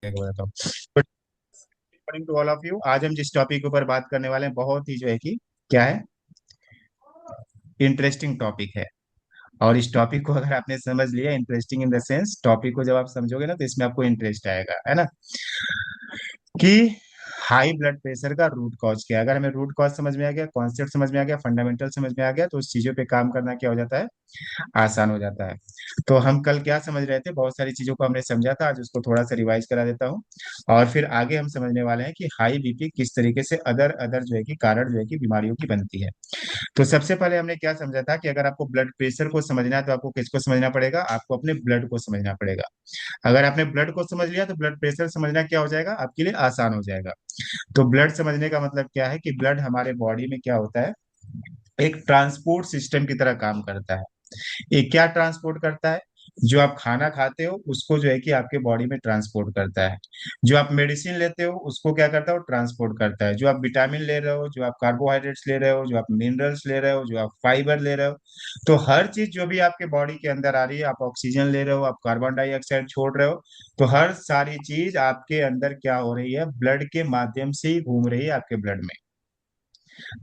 बताता हूँ। Good morning to all of you. आज हम जिस टॉपिक के ऊपर बात करने वाले हैं बहुत ही जो है कि क्या है, इंटरेस्टिंग टॉपिक है। और इस टॉपिक को अगर आपने समझ लिया, interesting in the sense, topic को जब आप समझोगे ना तो इसमें आपको इंटरेस्ट आएगा, है ना। कि हाई ब्लड प्रेशर का रूट कॉज क्या है। अगर हमें रूट कॉज समझ में आ गया, कॉन्सेप्ट समझ में आ गया, फंडामेंटल समझ में आ गया, तो उस चीजों पे काम करना क्या हो जाता है, आसान हो जाता है। तो हम कल क्या समझ रहे थे, बहुत सारी चीजों को हमने समझा था, आज उसको थोड़ा सा रिवाइज करा देता हूँ। और फिर आगे हम समझने वाले हैं कि हाई बीपी किस तरीके से अदर अदर जो है कि कारण जो है कि बीमारियों की बनती है। तो सबसे पहले हमने क्या समझा था कि अगर आपको ब्लड प्रेशर को समझना है तो आपको किसको समझना पड़ेगा, आपको अपने ब्लड को समझना पड़ेगा। अगर आपने ब्लड को समझ लिया तो ब्लड प्रेशर समझना क्या हो जाएगा, आपके लिए आसान हो जाएगा। तो ब्लड समझने का मतलब क्या है कि ब्लड हमारे बॉडी में क्या होता है, एक ट्रांसपोर्ट सिस्टम की तरह काम करता है। ये क्या ट्रांसपोर्ट करता है, जो आप खाना खाते हो उसको जो है कि आपके बॉडी में ट्रांसपोर्ट करता है। जो आप मेडिसिन लेते हो उसको क्या करता है, वो ट्रांसपोर्ट करता है। जो आप विटामिन ले रहे हो, जो आप कार्बोहाइड्रेट्स ले रहे हो, जो आप मिनरल्स ले रहे हो, जो आप फाइबर ले रहे हो, तो हर चीज जो भी आपके बॉडी के अंदर आ रही है, आप ऑक्सीजन ले रहे हो, आप कार्बन डाइऑक्साइड छोड़ रहे हो, तो हर सारी चीज आपके अंदर क्या हो रही है, ब्लड के माध्यम से ही घूम रही है आपके ब्लड में।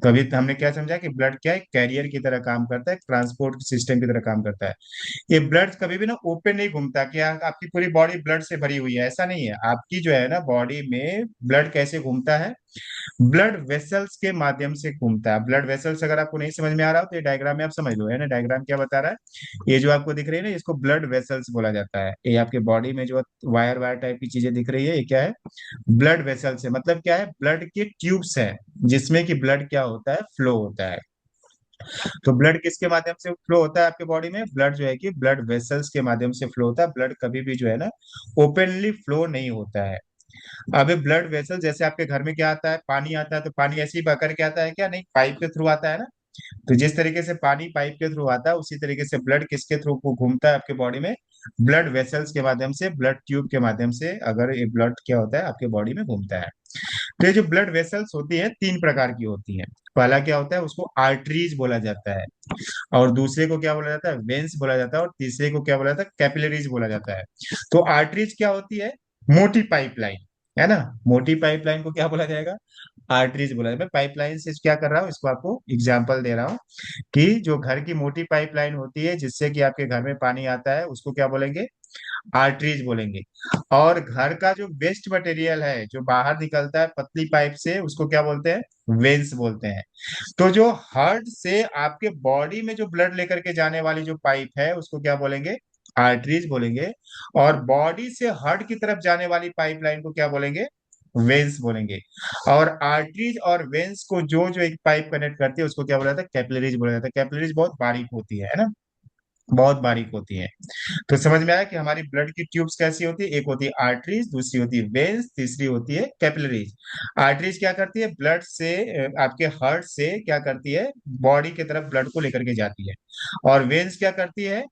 तो अभी हमने क्या समझा कि ब्लड क्या है, कैरियर की तरह काम करता है, ट्रांसपोर्ट सिस्टम की तरह काम करता है। ये ब्लड कभी भी ना ओपन नहीं घूमता कि आपकी पूरी बॉडी ब्लड से भरी हुई है, ऐसा नहीं है। आपकी जो है ना बॉडी में ब्लड कैसे घूमता है, ब्लड वेसल्स के माध्यम से घूमता है। ब्लड वेसल्स अगर आपको नहीं समझ में आ रहा हो तो ये डायग्राम में आप समझ लो, है ना। डायग्राम क्या बता रहा है, ये जो आपको दिख रही है ना, इसको ब्लड वेसल्स बोला जाता है। ये आपके बॉडी में जो वायर वायर टाइप की चीजें दिख रही है, ये क्या है, ब्लड वेसल्स है। मतलब क्या है, ब्लड के ट्यूब्स है जिसमें कि ब्लड क्या होता है, फ्लो होता है। तो ब्लड किसके माध्यम से फ्लो होता है आपके बॉडी में, ब्लड जो है कि ब्लड वेसल्स के माध्यम से फ्लो होता है। ब्लड कभी भी जो है ना ओपनली फ्लो नहीं होता है। अब ब्लड वेसल जैसे आपके घर में क्या आता है, पानी आता है, तो पानी ऐसे ही बहकर के आता है क्या, नहीं, पाइप के थ्रू आता है ना। तो जिस तरीके से पानी पाइप के थ्रू आता है, उसी तरीके से ब्लड किसके थ्रू को घूमता है आपके बॉडी में, ब्लड वेसल्स के माध्यम से, ब्लड ट्यूब के माध्यम से। अगर ये ब्लड क्या होता है आपके बॉडी में घूमता है। तो ये जो ब्लड वेसल्स होती है तीन प्रकार की होती है। पहला क्या होता है, उसको आर्टरीज बोला जाता है। और दूसरे को क्या बोला जाता है, वेन्स बोला जाता है। और तीसरे को क्या बोला जाता है, कैपिलरीज बोला जाता है। तो आर्टरीज क्या होती है, मोटी पाइपलाइन, है ना। मोटी पाइपलाइन को क्या बोला जाएगा, आर्टरीज बोला जाएगा। मैं पाइपलाइन से क्या कर रहा हूँ, इसको आपको एग्जांपल दे रहा हूँ कि जो घर की मोटी पाइपलाइन होती है जिससे कि आपके घर में पानी आता है, उसको क्या बोलेंगे, आर्टरीज बोलेंगे। और घर का जो वेस्ट मटेरियल है जो बाहर निकलता है पतली पाइप से, उसको क्या बोलते हैं, वेन्स बोलते हैं। तो जो हार्ट से आपके बॉडी में जो ब्लड लेकर के जाने वाली जो पाइप है उसको क्या बोलेंगे, आर्टरीज बोलेंगे। और बॉडी से हार्ट की तरफ जाने वाली पाइपलाइन को क्या बोलेंगे, वेन्स बोलेंगे। और आर्टरीज और वेन्स को जो जो एक पाइप कनेक्ट करती है उसको क्या बोला जाता है, कैपिलरीज बोला जाता है। कैपिलरीज बहुत बारीक होती है ना, बहुत बारीक होती है। तो समझ में आया कि हमारी ब्लड की ट्यूब्स कैसी होती है, एक होती है आर्टरीज, दूसरी होती है वेन्स, तीसरी होती है कैपिलरीज। आर्टरीज क्या करती है, ब्लड से आपके हार्ट से क्या करती है, बॉडी की तरफ ब्लड को लेकर के जाती है। और वेन्स क्या करती है,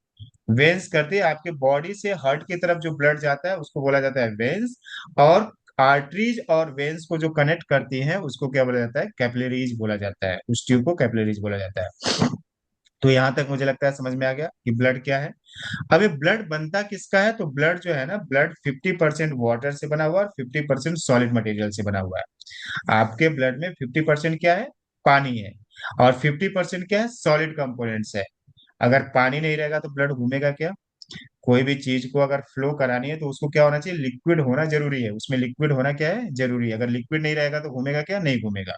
वेन्स करती है आपके बॉडी से हार्ट की तरफ जो ब्लड जाता है उसको बोला जाता है वेन्स। और आर्टरीज और वेन्स को जो कनेक्ट करती है उसको क्या बोला जाता है, कैपिलरीज बोला जाता है। उस ट्यूब को कैपिलरीज बोला जाता है। तो यहां तक मुझे लगता है समझ में आ गया कि ब्लड क्या है। अब ये ब्लड बनता किसका है, तो ब्लड जो है ना, ब्लड 50% वाटर से बना हुआ है और 50% सॉलिड मटेरियल से बना हुआ है। आपके ब्लड में 50% क्या है, पानी है। और 50% क्या है, सॉलिड कंपोनेंट्स है। अगर पानी नहीं रहेगा तो ब्लड घूमेगा क्या, कोई भी चीज को अगर फ्लो करानी है तो उसको क्या होना चाहिए, लिक्विड होना जरूरी है। उसमें लिक्विड होना क्या है, जरूरी है। अगर लिक्विड नहीं रहेगा तो घूमेगा क्या, नहीं घूमेगा।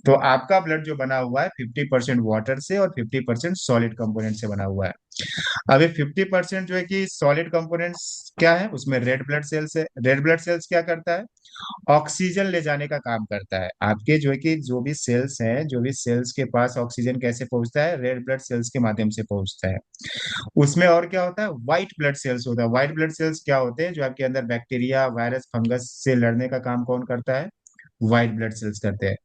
तो आपका ब्लड जो बना हुआ है 50% वाटर से और 50% सॉलिड कंपोनेंट से बना हुआ है। अभी 50% जो है कि सॉलिड कंपोनेंट्स क्या है, उसमें रेड ब्लड सेल्स है। रेड ब्लड सेल्स क्या करता है, ऑक्सीजन ले जाने का काम करता है। आपके जो है कि जो भी सेल्स हैं, जो भी सेल्स के पास ऑक्सीजन कैसे पहुंचता है, रेड ब्लड सेल्स के माध्यम से पहुंचता है। उसमें और क्या होता है, व्हाइट ब्लड सेल्स होता है। व्हाइट ब्लड सेल्स क्या होते हैं, जो आपके अंदर बैक्टीरिया वायरस फंगस से लड़ने का काम कौन करता है, व्हाइट ब्लड सेल्स करते हैं।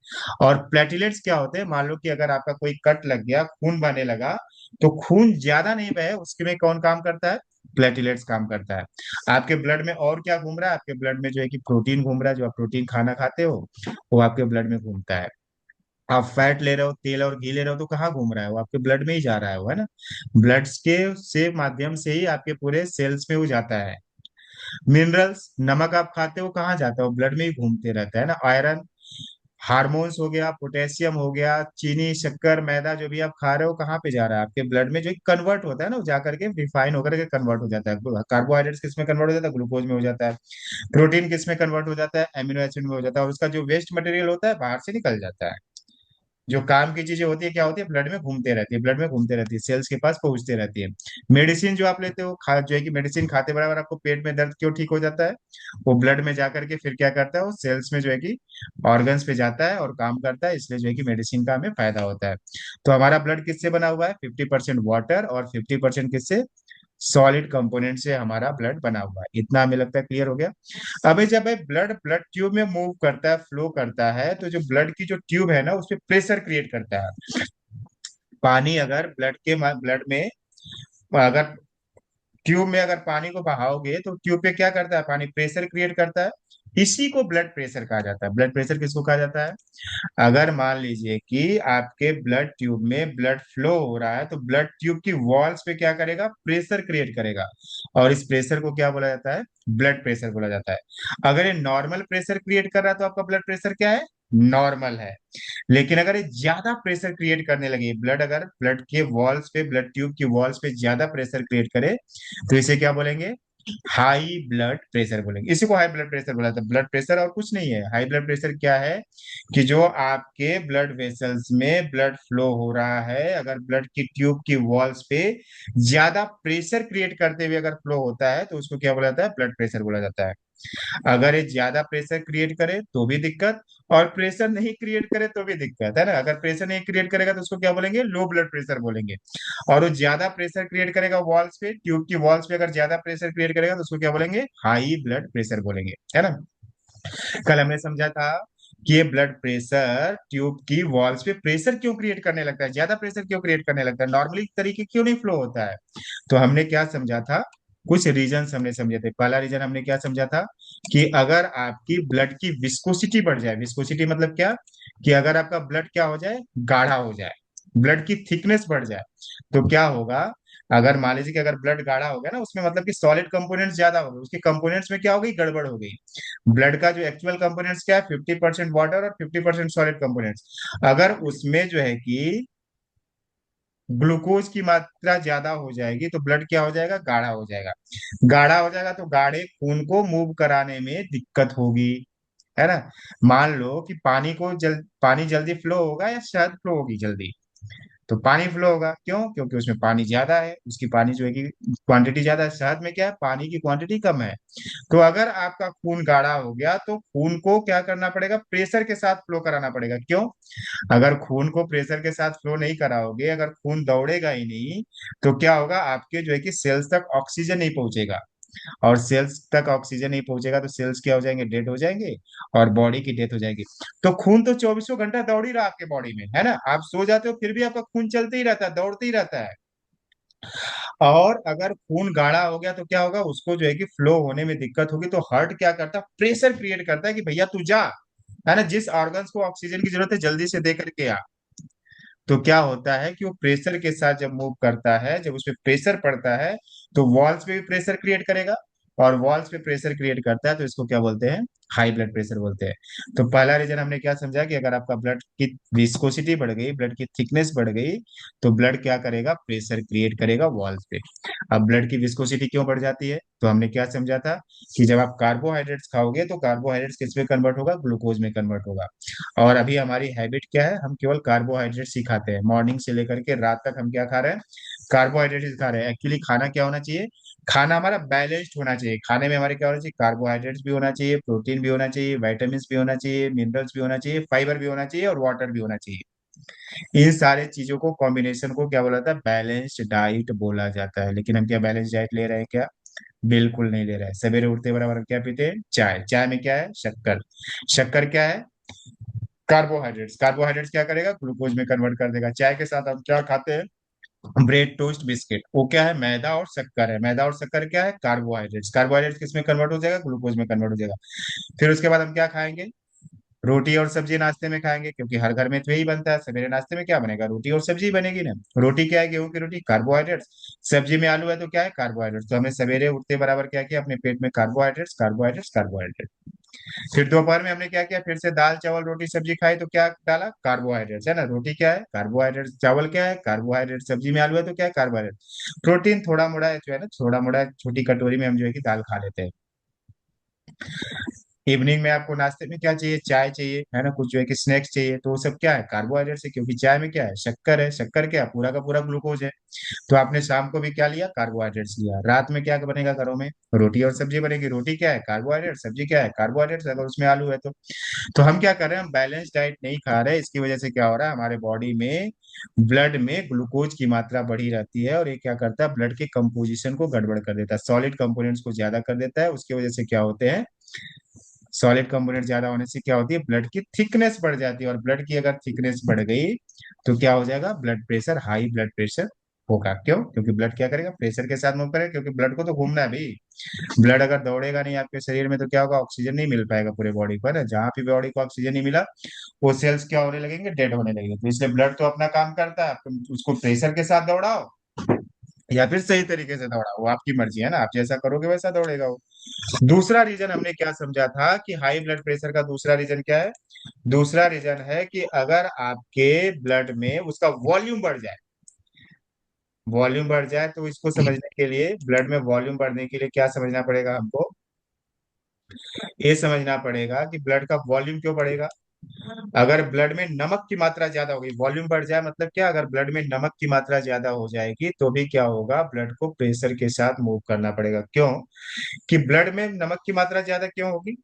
और प्लेटलेट्स क्या होते हैं, मान लो कि अगर आपका कोई कट लग गया, खून बहने लगा, तो खून ज्यादा नहीं बहे उसके में कौन काम करता है, प्लेटलेट्स काम करता है। आपके ब्लड में और क्या घूम रहा है, आपके ब्लड में जो है कि प्रोटीन घूम रहा है। जो आप प्रोटीन खाना खाते हो वो आपके ब्लड में घूमता है। आप फैट ले रहे हो, तेल और घी ले रहे हो, तो कहाँ घूम रहा है, वो आपके ब्लड में ही जा रहा है, वो है ना। ब्लड के से माध्यम से ही आपके पूरे सेल्स में वो जाता है। मिनरल्स, नमक आप खाते हो कहाँ जाता है, वो ब्लड में ही घूमते रहता है ना। आयरन, हार्मोन्स हो गया, पोटेशियम हो गया, चीनी, शक्कर, मैदा जो भी आप खा रहे हो कहाँ पे जा रहा है, आपके ब्लड में जो कन्वर्ट होता है ना, वो जा करके रिफाइन होकर के कन्वर्ट हो जाता है। कार्बोहाइड्रेट्स किस में कन्वर्ट हो जाता है, ग्लूकोज में हो जाता है। प्रोटीन किस में कन्वर्ट हो जाता है, एमिनो एसिड में हो जाता है। और उसका जो वेस्ट मटेरियल होता है बाहर से निकल जाता है। जो काम की चीजें होती है क्या होती है, ब्लड में घूमते रहती है, ब्लड में घूमते रहती है, सेल्स के पास पहुंचते रहती है। मेडिसिन जो आप लेते हो, खा जो है कि मेडिसिन खाते बराबर आपको पेट में दर्द क्यों ठीक हो जाता है, वो ब्लड में जा करके फिर क्या करता है, वो सेल्स में जो है कि ऑर्गन्स पे जाता है और काम करता है, इसलिए जो है कि मेडिसिन का हमें फायदा होता है। तो हमारा ब्लड किससे बना हुआ है, 50% वाटर और 50% किससे, सॉलिड कंपोनेंट से हमारा ब्लड बना हुआ है। इतना हमें लगता है क्लियर हो गया। अभी जब भाई ब्लड ब्लड ट्यूब में मूव करता है, फ्लो करता है, तो जो ब्लड की जो ट्यूब है ना, उस पर प्रेशर क्रिएट करता है। पानी अगर ब्लड में अगर ट्यूब में अगर पानी को बहाओगे तो ट्यूब पे क्या करता है, पानी प्रेशर क्रिएट करता है। इसी को ब्लड प्रेशर कहा जाता है। ब्लड प्रेशर किसको कहा जाता है, अगर मान लीजिए कि आपके ब्लड ट्यूब में ब्लड फ्लो हो रहा है, तो ब्लड ट्यूब की वॉल्स पे क्या करेगा, प्रेशर क्रिएट करेगा। और इस प्रेशर को क्या बोला जाता है, ब्लड प्रेशर बोला जाता है। अगर ये नॉर्मल प्रेशर क्रिएट कर रहा है तो आपका ब्लड प्रेशर क्या है, नॉर्मल है। लेकिन अगर ये ज्यादा प्रेशर क्रिएट करने लगे, ब्लड अगर ब्लड के वॉल्स पे, ब्लड ट्यूब की वॉल्स पे ज्यादा प्रेशर क्रिएट करे, तो इसे क्या बोलेंगे, हाई ब्लड प्रेशर बोलेंगे। इसी को हाई ब्लड प्रेशर बोला था। ब्लड प्रेशर और कुछ नहीं है। हाई ब्लड प्रेशर क्या है, कि जो आपके ब्लड वेसल्स में ब्लड फ्लो हो रहा है, अगर ब्लड की ट्यूब की वॉल्स पे ज्यादा प्रेशर क्रिएट करते हुए अगर फ्लो होता है, तो उसको क्या बोला जाता है, ब्लड प्रेशर बोला जाता है। अगर ये ज्यादा प्रेशर क्रिएट करे तो भी दिक्कत, और प्रेशर नहीं क्रिएट करे तो भी दिक्कत है ना। अगर प्रेशर नहीं क्रिएट करेगा तो उसको क्या बोलेंगे, लो ब्लड प्रेशर बोलेंगे। और वो ज्यादा प्रेशर क्रिएट करेगा वॉल्स पे, ट्यूब की वॉल्स पे अगर ज्यादा प्रेशर क्रिएट करेगा तो उसको क्या बोलेंगे, हाई ब्लड प्रेशर बोलेंगे, है ना। कल हमने समझा था कि ये ब्लड प्रेशर ट्यूब की वॉल्स पे प्रेशर क्यों क्रिएट करने लगता है, ज्यादा प्रेशर क्यों क्रिएट करने लगता है, नॉर्मली तरीके क्यों नहीं फ्लो होता है। तो हमने क्या समझा था, कुछ रीजन हमने समझे थे। पहला रीजन हमने क्या समझा था, कि अगर आपकी ब्लड की विस्कोसिटी बढ़ जाए, विस्कोसिटी मतलब क्या, कि अगर आपका ब्लड क्या हो जाए, गाढ़ा हो जाए, ब्लड की थिकनेस बढ़ जाए, तो क्या होगा, अगर मान लीजिए कि अगर ब्लड गाढ़ा हो गया ना, उसमें मतलब कि सॉलिड कंपोनेंट्स ज्यादा हो गए, उसके कंपोनेंट्स में क्या हो गई, गड़बड़ हो गई। ब्लड का जो एक्चुअल कंपोनेंट्स क्या है, 50% वाटर और 50% सॉलिड कंपोनेंट्स। अगर उसमें जो है कि ग्लूकोज की मात्रा ज्यादा हो जाएगी, तो ब्लड क्या हो जाएगा, गाढ़ा हो जाएगा। गाढ़ा हो जाएगा तो गाढ़े खून को मूव कराने में दिक्कत होगी, है ना। मान लो कि पानी जल्दी फ्लो होगा या शहद फ्लो होगी जल्दी, तो पानी फ्लो होगा, क्यों, क्योंकि उसमें पानी ज्यादा है, उसकी पानी जो है कि क्वांटिटी ज्यादा है। शहद में क्या है, पानी की क्वांटिटी कम है। तो अगर आपका खून गाढ़ा हो गया तो खून को क्या करना पड़ेगा, प्रेशर के साथ फ्लो कराना पड़ेगा। क्यों, अगर खून को प्रेशर के साथ फ्लो नहीं कराओगे, अगर खून दौड़ेगा ही नहीं, तो क्या होगा, आपके जो है कि सेल्स तक ऑक्सीजन नहीं पहुंचेगा। और सेल्स तक ऑक्सीजन नहीं पहुंचेगा तो सेल्स क्या हो जाएंगे, डेड हो जाएंगे, और बॉडी की डेथ हो जाएगी। तो खून तो चौबीसों घंटा दौड़ ही रहा है आपके बॉडी में, है ना। आप सो जाते हो फिर भी आपका खून चलते ही रहता है, दौड़ते ही रहता है। और अगर खून गाढ़ा हो गया तो क्या होगा, उसको जो है कि फ्लो होने में दिक्कत होगी। तो हार्ट क्या करता है, प्रेशर क्रिएट करता है कि भैया तू जा, है ना, जिस ऑर्गन्स को ऑक्सीजन की जरूरत है जल्दी से दे करके आ। तो क्या होता है कि वो प्रेशर के साथ जब मूव करता है, जब उस पर प्रेशर पड़ता है, तो वॉल्स पे भी प्रेशर क्रिएट करेगा। और वॉल्स पे प्रेशर क्रिएट करता है तो इसको क्या बोलते हैं, हाई ब्लड प्रेशर बोलते हैं। तो पहला रीजन हमने क्या समझा, कि अगर आपका ब्लड की विस्कोसिटी बढ़ गई, ब्लड की थिकनेस बढ़ गई, तो ब्लड क्या करेगा, प्रेशर क्रिएट करेगा वॉल्स पे। अब ब्लड की विस्कोसिटी क्यों बढ़ जाती है, तो हमने क्या समझा था, कि जब आप कार्बोहाइड्रेट्स खाओगे तो कार्बोहाइड्रेट्स किस में कन्वर्ट होगा, ग्लूकोज में कन्वर्ट होगा। और अभी हमारी हैबिट क्या है, हम केवल कार्बोहाइड्रेट्स ही खाते हैं। मॉर्निंग से लेकर के रात तक हम क्या खा रहे हैं, कार्बोहाइड्रेट्स खा रहे हैं। एक्चुअली खाना क्या होना चाहिए, खाना हमारा बैलेंस्ड होना चाहिए। खाने में हमारे क्या होना चाहिए, कार्बोहाइड्रेट्स भी होना चाहिए, प्रोटीन भी होना चाहिए, विटामिन भी होना चाहिए, मिनरल्स भी होना चाहिए, फाइबर भी होना चाहिए, और वाटर भी होना चाहिए। इन सारे चीजों को कॉम्बिनेशन को क्या बोला जाता है, बैलेंस्ड डाइट बोला जाता है। लेकिन हम क्या बैलेंस डाइट ले रहे हैं क्या, बिल्कुल नहीं ले रहे हैं। सवेरे उठते बराबर हम क्या पीते हैं, चाय। चाय में क्या है, शक्कर। शक्कर क्या है, कार्बोहाइड्रेट्स। कार्बोहाइड्रेट्स क्या करेगा, ग्लूकोज में कन्वर्ट कर देगा। चाय के साथ हम क्या खाते हैं, ब्रेड, टोस्ट, बिस्किट। वो क्या है, मैदा और शक्कर है। मैदा और शक्कर क्या है, कार्बोहाइड्रेट्स। कार्बोहाइड्रेट्स किस में कन्वर्ट हो जाएगा, ग्लूकोज में कन्वर्ट हो जाएगा। फिर उसके बाद हम क्या खाएंगे, रोटी और सब्जी नाश्ते में खाएंगे, क्योंकि हर घर में तो यही बनता है, सवेरे नाश्ते में क्या बनेगा, रोटी और सब्जी बनेगी ना। रोटी क्या है, गेहूं की रोटी, कार्बोहाइड्रेट्स। सब्जी में आलू है तो क्या है, कार्बोहाइड्रेट्स। तो हमने सवेरे उठते बराबर क्या किया, अपने पेट में कार्बोहाइड्रेट्स कार्बोहाइड्रेट्स कार्बोहाइड्रेट। फिर दोपहर में हमने क्या किया, फिर से दाल चावल रोटी सब्जी खाई तो क्या डाला, कार्बोहाइड्रेट्स है ना। रोटी क्या है, कार्बोहाइड्रेट, चावल क्या है, कार्बोहाइड्रेट, सब्जी में आलू है तो क्या है, कार्बोहाइड्रेट। प्रोटीन थोड़ा मोड़ा है जो है ना, थोड़ा मोड़ा छोटी कटोरी में हम जो है कि दाल खा लेते हैं। इवनिंग में आपको नाश्ते में क्या चाहिए, चाय चाहिए है ना, कुछ जो है कि स्नैक्स चाहिए, तो वो सब क्या है, कार्बोहाइड्रेट है, क्योंकि चाय में क्या है, शक्कर है, शक्कर क्या पूरा का पूरा ग्लूकोज है। तो आपने शाम को भी क्या लिया, कार्बोहाइड्रेट्स लिया। रात में क्या बनेगा घरों में, रोटी और सब्जी बनेगी। रोटी क्या है, कार्बोहाइड्रेट, सब्जी क्या है, कार्बोहाइड्रेट्स, अगर उसमें आलू है तो हम क्या कर रहे हैं, हम बैलेंस डाइट नहीं खा रहे। इसकी वजह से क्या हो रहा है, हमारे बॉडी में ब्लड में ग्लूकोज की मात्रा बढ़ी रहती है, और ये क्या करता है, ब्लड के कंपोजिशन को गड़बड़ कर देता है, सॉलिड कंपोनेंट्स को ज्यादा कर देता है। उसकी वजह से क्या होते हैं, सॉलिड कंपोनेंट ज्यादा होने से क्या होती है, ब्लड की थिकनेस बढ़ जाती है, और ब्लड की अगर थिकनेस बढ़ गई तो क्या हो जाएगा, blood pressure, high blood pressure होगा। क्यों, क्योंकि ब्लड क्या करेगा, प्रेशर के साथ मूव करेगा, क्योंकि ब्लड को तो घूमना है भाई। ब्लड अगर दौड़ेगा नहीं आपके शरीर में तो क्या होगा, ऑक्सीजन नहीं मिल पाएगा पूरे बॉडी पर। जहां भी बॉडी को ऑक्सीजन नहीं मिला, वो सेल्स क्या होने लगेंगे, डेड होने लगेंगे। तो इसलिए ब्लड तो अपना काम करता है, तुम उसको प्रेशर के साथ दौड़ाओ या फिर सही तरीके से दौड़ाओ, वो आपकी मर्जी है ना, आप जैसा करोगे वैसा दौड़ेगा वो। दूसरा रीजन हमने क्या समझा था कि हाई ब्लड प्रेशर का दूसरा रीजन क्या है, दूसरा रीजन है कि अगर आपके ब्लड में उसका वॉल्यूम बढ़ जाए, वॉल्यूम बढ़ जाए, तो इसको समझने के लिए, ब्लड में वॉल्यूम बढ़ने के लिए क्या समझना पड़ेगा हमको, ये समझना पड़ेगा कि ब्लड का वॉल्यूम क्यों बढ़ेगा। अगर ब्लड में नमक की मात्रा ज्यादा होगी, वॉल्यूम बढ़ जाए मतलब क्या, अगर ब्लड में नमक की मात्रा ज्यादा हो जाएगी तो भी क्या होगा, ब्लड को प्रेशर के साथ मूव करना पड़ेगा। क्यों, कि ब्लड में नमक की मात्रा ज्यादा क्यों होगी,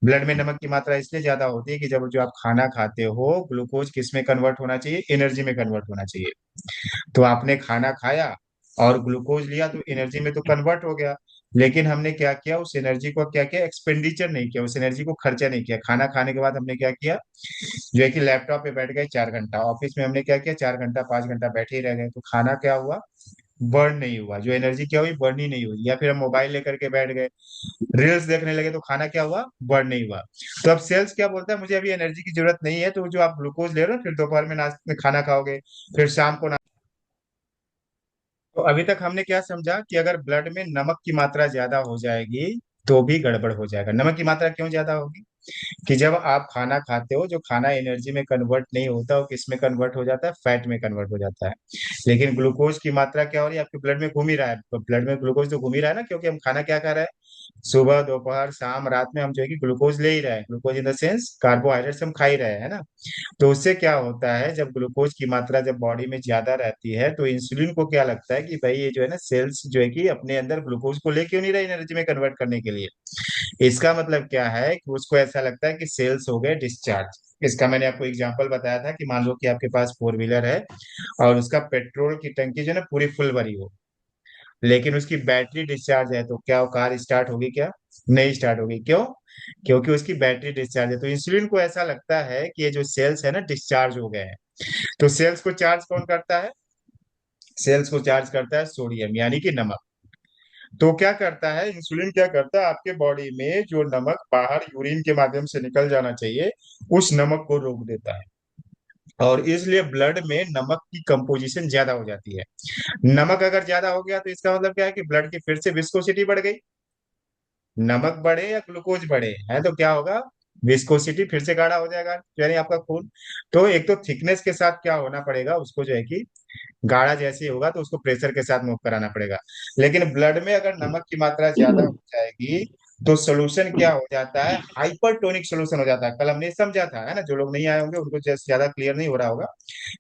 ब्लड में नमक की मात्रा इसलिए ज्यादा होती है कि जब जो आप खाना खाते हो, ग्लूकोज किस में कन्वर्ट होना चाहिए, एनर्जी में कन्वर्ट होना चाहिए। तो आपने खाना खाया और ग्लूकोज लिया तो एनर्जी में तो कन्वर्ट हो गया, लेकिन हमने क्या किया, उस एनर्जी को क्या किया, एक्सपेंडिचर नहीं किया, उस एनर्जी को खर्चा नहीं किया। खाना खाने के बाद हमने क्या किया, जो है कि लैपटॉप पे बैठ गए 4 घंटा, ऑफिस में हमने क्या किया, 4 घंटा 5 घंटा बैठे ही रह गए, तो खाना क्या हुआ, बर्न नहीं हुआ, जो एनर्जी क्या हुई, बर्न ही नहीं हुई। या फिर हम मोबाइल लेकर के बैठ गए, रील्स देखने लगे, तो खाना क्या हुआ, बर्न नहीं हुआ। तो अब सेल्स क्या बोलता है, मुझे अभी एनर्जी की जरूरत नहीं है, तो जो आप ग्लूकोज ले रहे हो, फिर दोपहर में नाश्ते में खाना खाओगे, फिर शाम को तो अभी तक हमने क्या समझा कि अगर ब्लड में नमक की मात्रा ज्यादा हो जाएगी तो भी गड़बड़ हो जाएगा। नमक की मात्रा क्यों ज्यादा होगी, कि जब आप खाना खाते हो, जो खाना एनर्जी में कन्वर्ट नहीं होता, वो किस में कन्वर्ट हो जाता है, फैट में कन्वर्ट हो जाता है। लेकिन ग्लूकोज की मात्रा क्या हो रही है, आपके ब्लड में घूम ही रहा है, तो ब्लड में ग्लूकोज तो घूम ही रहा है ना, क्योंकि हम खाना क्या खा रहे हैं, सुबह दोपहर शाम रात में हम जो है कि ग्लूकोज ले ही रहे हैं, glucose in the sense carbohydrates हम खा ही रहे हैं ना। तो उससे क्या होता है, जब ग्लूकोज की मात्रा जब बॉडी में ज्यादा रहती है तो इंसुलिन को क्या लगता है कि भाई ये जो है ना, सेल्स जो है कि अपने अंदर ग्लूकोज को ले क्यों नहीं रहे एनर्जी में कन्वर्ट करने के लिए। इसका मतलब क्या है कि उसको ऐसा लगता है कि सेल्स हो गए डिस्चार्ज। इसका मैंने आपको एग्जांपल बताया था कि मान लो कि आपके पास फोर व्हीलर है और उसका पेट्रोल की टंकी जो है ना पूरी फुल भरी हो, लेकिन उसकी बैटरी डिस्चार्ज है, तो क्या वो कार स्टार्ट होगी, क्या नहीं स्टार्ट होगी। क्यों, क्योंकि उसकी बैटरी डिस्चार्ज है। तो इंसुलिन को ऐसा लगता है कि ये जो सेल्स है ना डिस्चार्ज हो गए हैं। तो सेल्स को चार्ज कौन करता है, सेल्स को चार्ज करता है सोडियम, यानी कि नमक। तो क्या करता है इंसुलिन, क्या करता है, आपके बॉडी में जो नमक बाहर यूरिन के माध्यम से निकल जाना चाहिए, उस नमक को रोक देता है, और इसलिए ब्लड में नमक की कंपोजिशन ज्यादा हो जाती है। नमक अगर ज्यादा हो गया तो इसका मतलब क्या है कि ब्लड की फिर से विस्कोसिटी बढ़ गई। नमक बढ़े या ग्लूकोज बढ़े है तो क्या होगा, विस्कोसिटी फिर से गाढ़ा हो जाएगा, यानी आपका खून। तो एक तो थिकनेस के साथ क्या होना पड़ेगा उसको, जो है कि गाढ़ा जैसे ही होगा तो उसको प्रेशर के साथ मूव कराना पड़ेगा। लेकिन ब्लड में अगर नमक की मात्रा ज्यादा हो जाएगी तो सोल्यूशन क्या हो जाता है, हाइपरटोनिक सोल्यूशन हो जाता है। कल हमने समझा था है ना, जो लोग नहीं आए होंगे उनको जैसे ज्यादा क्लियर नहीं हो रहा होगा,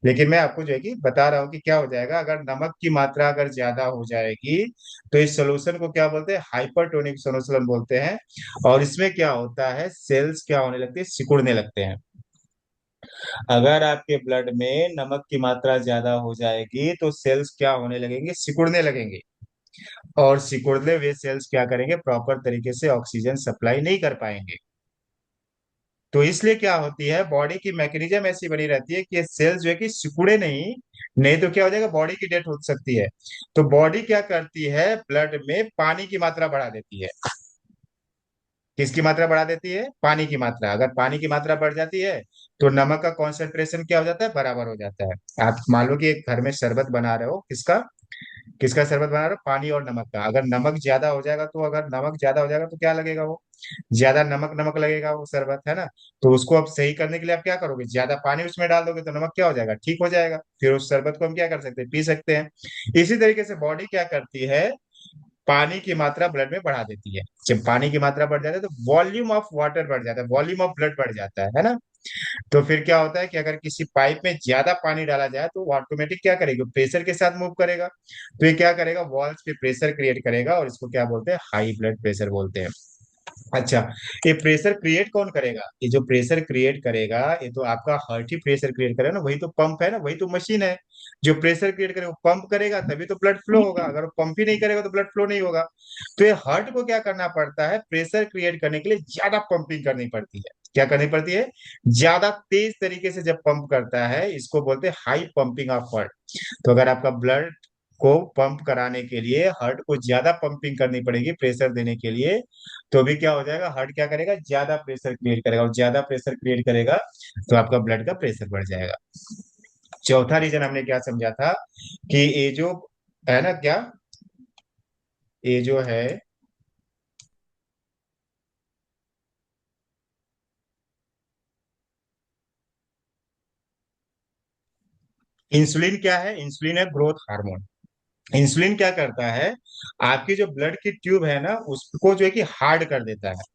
लेकिन मैं आपको जो है कि बता रहा हूँ कि क्या हो जाएगा, अगर नमक की मात्रा अगर ज्यादा हो जाएगी तो इस सोल्यूशन को क्या बोलते हैं, हाइपरटोनिक सोल्यूशन बोलते हैं। और इसमें क्या होता है, सेल्स क्या होने लगते हैं, सिकुड़ने लगते हैं। अगर आपके ब्लड में नमक की मात्रा ज्यादा हो जाएगी तो सेल्स क्या होने लगेंगे, सिकुड़ने लगेंगे, और सिकुड़ने हुए सेल्स क्या करेंगे, प्रॉपर तरीके से ऑक्सीजन सप्लाई नहीं कर पाएंगे। तो इसलिए क्या होती है, बॉडी की मैकेनिज्म ऐसी बनी रहती है कि सेल्स जो है कि सिकुड़े नहीं, नहीं तो क्या हो जाएगा, बॉडी की डेथ हो सकती है। तो बॉडी क्या करती है, ब्लड में पानी की मात्रा बढ़ा देती है। किसकी मात्रा बढ़ा देती है? पानी की मात्रा। अगर पानी की मात्रा बढ़ जाती है तो नमक का कॉन्सेंट्रेशन क्या हो जाता है? बराबर हो जाता है। आप मान लो कि एक घर में शरबत बना रहे हो, किसका? किसका शरबत बना रहे हो? पानी और नमक का। अगर नमक ज्यादा हो जाएगा तो, अगर नमक ज्यादा हो जाएगा तो क्या लगेगा? वो ज्यादा नमक नमक लगेगा वो शरबत, है ना? तो उसको अब सही करने के लिए आप क्या करोगे? ज्यादा पानी उसमें डाल दोगे तो नमक क्या हो जाएगा? ठीक हो जाएगा। फिर उस शरबत को हम क्या कर सकते हैं? पी सकते हैं। इसी तरीके से बॉडी क्या करती है? पानी की मात्रा ब्लड में बढ़ा देती है। जब पानी की मात्रा बढ़ जाती है तो वॉल्यूम ऑफ वाटर बढ़ जाता है, वॉल्यूम ऑफ ब्लड बढ़ जाता है ना? तो फिर क्या होता है कि अगर किसी पाइप में ज्यादा पानी डाला जाए तो वो ऑटोमेटिक क्या करेगा? प्रेशर के साथ मूव करेगा। तो ये क्या करेगा? वॉल्स पे प्रेशर क्रिएट करेगा और इसको क्या बोलते हैं? हाई ब्लड प्रेशर बोलते हैं। अच्छा, ये प्रेशर क्रिएट कौन करेगा? ये जो प्रेशर क्रिएट करेगा ये तो आपका हार्ट ही प्रेशर क्रिएट करेगा ना, वही तो पंप है ना, वही तो मशीन है। जो प्रेशर क्रिएट करेगा वो पंप करेगा तभी तो ब्लड फ्लो होगा, अगर वो पंप ही नहीं करेगा तो ब्लड फ्लो नहीं होगा। तो ये हार्ट को क्या करना पड़ता है? प्रेशर क्रिएट करने के लिए ज्यादा पंपिंग करनी पड़ती है। क्या करनी पड़ती है? ज्यादा तेज तरीके से जब पंप करता है, इसको बोलते हैं हाई पंपिंग ऑफ हार्ट। तो अगर आपका ब्लड को पंप कराने के लिए हार्ट को ज्यादा पंपिंग करनी पड़ेगी प्रेशर देने के लिए, तो भी क्या हो जाएगा? हार्ट क्या करेगा? ज्यादा प्रेशर क्रिएट करेगा, और ज्यादा प्रेशर क्रिएट करेगा तो आपका ब्लड का प्रेशर बढ़ जाएगा। चौथा रीजन हमने क्या समझा था? कि ये जो है ना, क्या ये जो है इंसुलिन, क्या है? इंसुलिन है ग्रोथ हार्मोन। इंसुलिन क्या करता है? आपकी जो ब्लड की ट्यूब है ना उसको जो है कि हार्ड कर देता है।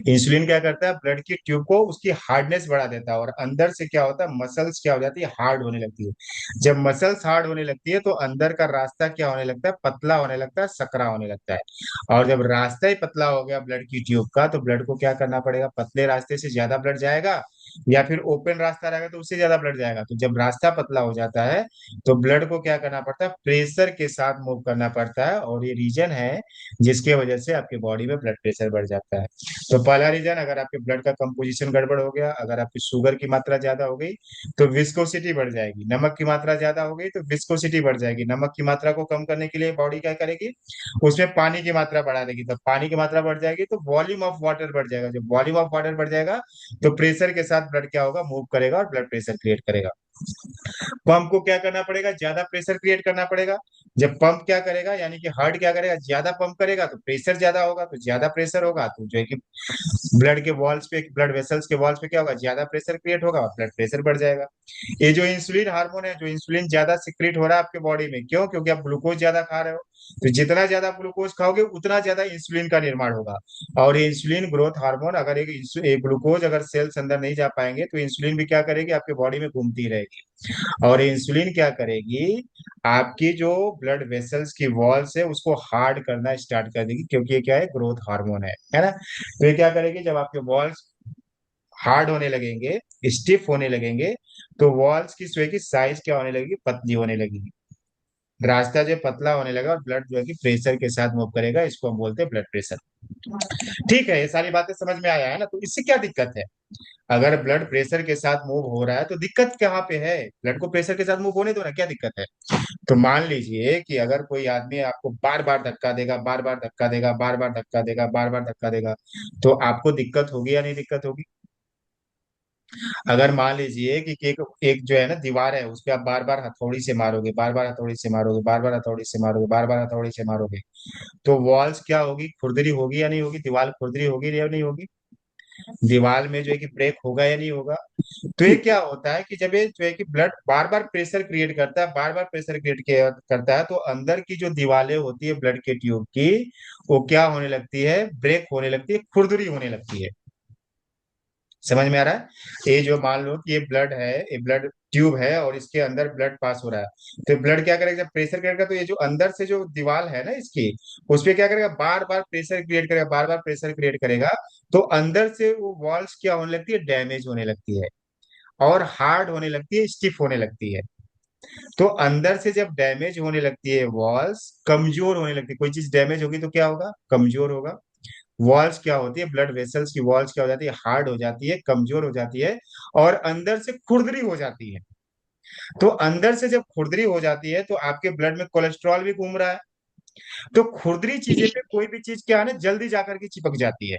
इंसुलिन क्या करता है? ब्लड की ट्यूब को उसकी हार्डनेस बढ़ा देता है, और अंदर से क्या होता है? मसल्स क्या हो जाती है? हार्ड होने लगती है। जब मसल्स हार्ड होने लगती है तो अंदर का रास्ता क्या होने लगता है? पतला होने लगता है, सकरा होने लगता है। और जब रास्ता ही पतला हो गया ब्लड की ट्यूब का, तो ब्लड को क्या करना पड़ेगा? पतले रास्ते से ज्यादा ब्लड जाएगा, या फिर ओपन रास्ता रहेगा तो उससे ज्यादा ब्लड जाएगा। तो जब रास्ता पतला हो जाता है तो ब्लड को क्या करना पड़ता है? प्रेशर के साथ मूव करना पड़ता है, और ये रीजन है जिसके वजह से आपके बॉडी में ब्लड प्रेशर बढ़ जाता है। तो पहला रीजन, अगर आपके ब्लड का कंपोजिशन गड़बड़ हो गया, अगर आपकी शुगर की मात्रा ज्यादा हो गई तो विस्कोसिटी बढ़ जाएगी। नमक की मात्रा ज्यादा हो गई तो विस्कोसिटी बढ़ जाएगी। नमक की मात्रा को कम करने के लिए बॉडी क्या करेगी? उसमें पानी की मात्रा बढ़ा देगी। तब पानी की मात्रा बढ़ जाएगी तो वॉल्यूम ऑफ वाटर बढ़ जाएगा। जब वॉल्यूम ऑफ वाटर बढ़ जाएगा तो प्रेशर के साथ ब्लड क्या होगा? मूव करेगा और ब्लड प्रेशर क्रिएट करेगा। पंप को क्या करना पड़ेगा? ज्यादा प्रेशर क्रिएट करना पड़ेगा। जब पंप क्या करेगा, यानी कि हार्ट क्या करेगा? ज्यादा पंप करेगा तो प्रेशर ज्यादा होगा, तो ज्यादा प्रेशर होगा तो जो है कि ब्लड के वॉल्स पे, ब्लड वेसल्स के वॉल्स पे क्या होगा? ज्यादा प्रेशर क्रिएट होगा और ब्लड प्रेशर बढ़ जाएगा। ये जो इंसुलिन हार्मोन है, जो इंसुलिन ज्यादा सिक्रेट हो रहा है आपके बॉडी में, क्यों? क्योंकि आप ग्लूकोज ज्यादा खा रहे हो। तो जितना ज्यादा ग्लूकोज खाओगे उतना ज्यादा इंसुलिन का निर्माण होगा। और ये इंसुलिन ग्रोथ हार्मोन, अगर एक ग्लूकोज अगर सेल्स अंदर नहीं जा पाएंगे तो इंसुलिन भी क्या करेगी? आपके बॉडी में घूमती रहेगी। और इंसुलिन क्या करेगी? आपकी जो ब्लड वेसल्स की वॉल्स है उसको हार्ड करना स्टार्ट कर देगी, क्योंकि ये क्या है? ग्रोथ हार्मोन है ना? तो ये क्या करेगी? जब आपके वॉल्स हार्ड होने लगेंगे, स्टिफ होने लगेंगे, तो वॉल्स की जो है कि साइज क्या होने लगेगी? पतली होने लगेगी। रास्ता जो है पतला होने लगा और ब्लड जो है कि प्रेशर के साथ मूव करेगा, इसको हम बोलते हैं ब्लड प्रेशर। ठीक है, ये सारी बातें समझ में आया है ना? तो इससे क्या दिक्कत है? अगर ब्लड प्रेशर के साथ मूव हो रहा है तो दिक्कत कहाँ पे है? ब्लड को प्रेशर के साथ मूव होने दो ना, क्या दिक्कत है? तो मान लीजिए कि अगर कोई आदमी आपको बार बार धक्का देगा, बार बार धक्का देगा, बार बार धक्का देगा, बार बार धक्का देगा, तो आपको दिक्कत होगी या नहीं दिक्कत होगी? अगर मान लीजिए कि एक जो है ना दीवार है, उस पे आप बार बार हथौड़ी से मारोगे, बार बार हथौड़ी से मारोगे, बार बार हथौड़ी से मारोगे, बार बार हथौड़ी से मारोगे, तो वॉल्स क्या होगी? खुरदरी होगी या नहीं होगी? दीवार खुरदरी होगी या नहीं होगी? दीवार में जो है कि ब्रेक होगा या नहीं होगा? तो ये क्या होता है कि जब ये जो है कि ब्लड बार बार प्रेशर क्रिएट करता है, बार बार प्रेशर क्रिएट करता है, तो अंदर की जो दीवारें होती है ब्लड के ट्यूब की, वो क्या होने लगती है? ब्रेक होने लगती है, खुरदरी होने लगती है। समझ में आ रहा है? ये जो मान लो कि ये ब्लड है, ये ब्लड ट्यूब है और इसके अंदर ब्लड पास हो रहा है, तो ब्लड क्या करेगा? जब प्रेशर करेगा तो ये जो अंदर से जो दीवार है ना इसकी, उस पे क्या करेगा? बार बार प्रेशर क्रिएट करेगा, बार बार प्रेशर क्रिएट करेगा, तो अंदर से वो वॉल्स क्या होने लगती है? डैमेज होने लगती है, और हार्ड होने लगती है, स्टिफ होने लगती है। तो अंदर से जब डैमेज होने लगती है वॉल्स, कमजोर होने लगती है। कोई चीज डैमेज होगी तो क्या होगा? कमजोर होगा। वॉल्स क्या होती है? ब्लड वेसल्स की वॉल्स क्या हो जाती है? हार्ड हो जाती है, कमजोर हो जाती है, और अंदर से खुरदरी हो जाती है। तो अंदर से जब खुरदरी हो जाती है तो आपके ब्लड में कोलेस्ट्रॉल भी घूम रहा है। तो खुरदरी चीजें पे कोई भी चीज क्या है ना, जल्दी जाकर के चिपक जाती है।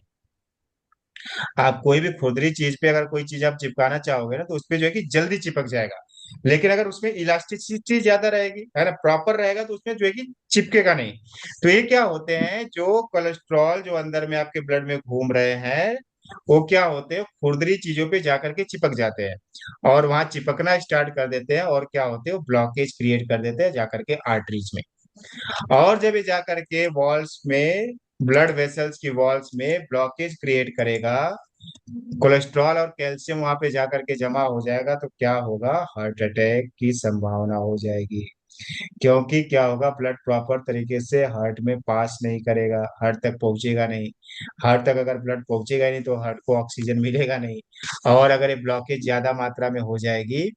आप कोई भी खुरदरी चीज पे अगर कोई चीज आप चिपकाना चाहोगे ना, तो उस पे जो है कि जल्दी चिपक जाएगा। लेकिन अगर उसमें इलास्टिसिटी ज्यादा रहेगी, है ना, प्रॉपर रहेगा, तो उसमें जो है कि चिपकेगा नहीं। तो ये क्या होते हैं, जो कोलेस्ट्रॉल जो अंदर में आपके ब्लड में घूम रहे हैं, वो क्या होते हैं, खुरदरी चीजों पे जाकर के चिपक जाते हैं, और वहां चिपकना स्टार्ट कर देते हैं, और क्या होते हैं, वो ब्लॉकेज क्रिएट कर देते हैं जाकर के आर्टरीज में। और जब ये जाकर के वॉल्स में, ब्लड वेसल्स की वॉल्स में ब्लॉकेज क्रिएट करेगा, कोलेस्ट्रॉल और कैल्शियम वहां पे जाकर के जमा हो जाएगा, तो क्या होगा, हार्ट अटैक की संभावना हो जाएगी। क्योंकि क्या होगा, ब्लड प्रॉपर तरीके से हार्ट में पास नहीं करेगा, हार्ट तक पहुंचेगा नहीं। हार्ट तक अगर ब्लड पहुंचेगा ही नहीं, तो हार्ट को ऑक्सीजन मिलेगा नहीं। और अगर ये ब्लॉकेज ज्यादा मात्रा में हो जाएगी,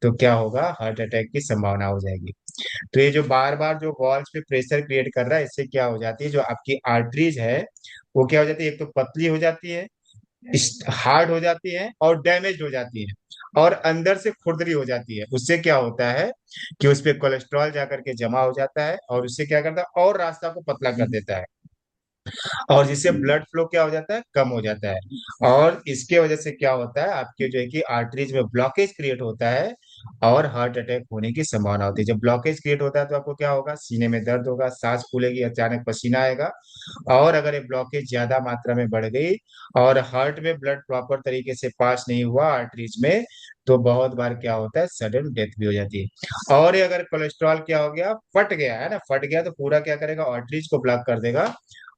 तो क्या होगा, हार्ट अटैक की संभावना हो जाएगी। तो ये जो बार बार जो वॉल्स पे प्रेशर क्रिएट कर रहा है, इससे क्या हो जाती है, जो आपकी आर्टरीज है, वो क्या हो जाती है, एक तो पतली हो जाती है, हार्ड हो जाती है, और डैमेज हो जाती है, और अंदर से खुरदरी हो जाती है। उससे क्या होता है कि उस पे कोलेस्ट्रॉल जाकर के जमा हो जाता है, और उससे क्या करता है, और रास्ता को पतला कर देता है, और जिससे ब्लड फ्लो क्या हो जाता है, कम हो जाता है। और इसके वजह से क्या होता है, आपके जो है कि आर्टरीज में ब्लॉकेज क्रिएट होता है, और हार्ट अटैक होने की संभावना होती है। जब ब्लॉकेज क्रिएट होता है, तो आपको क्या होगा, सीने में दर्द होगा, सांस फूलेगी, अचानक पसीना आएगा। और अगर ये ब्लॉकेज ज्यादा मात्रा में बढ़ गई, और हार्ट में ब्लड प्रॉपर तरीके से पास नहीं हुआ आर्टरीज में, तो बहुत बार क्या होता है, सडन डेथ भी हो जाती है। और ये अगर कोलेस्ट्रॉल क्या हो गया, फट गया है ना, फट गया, तो पूरा क्या करेगा, आर्टरीज को ब्लॉक कर देगा,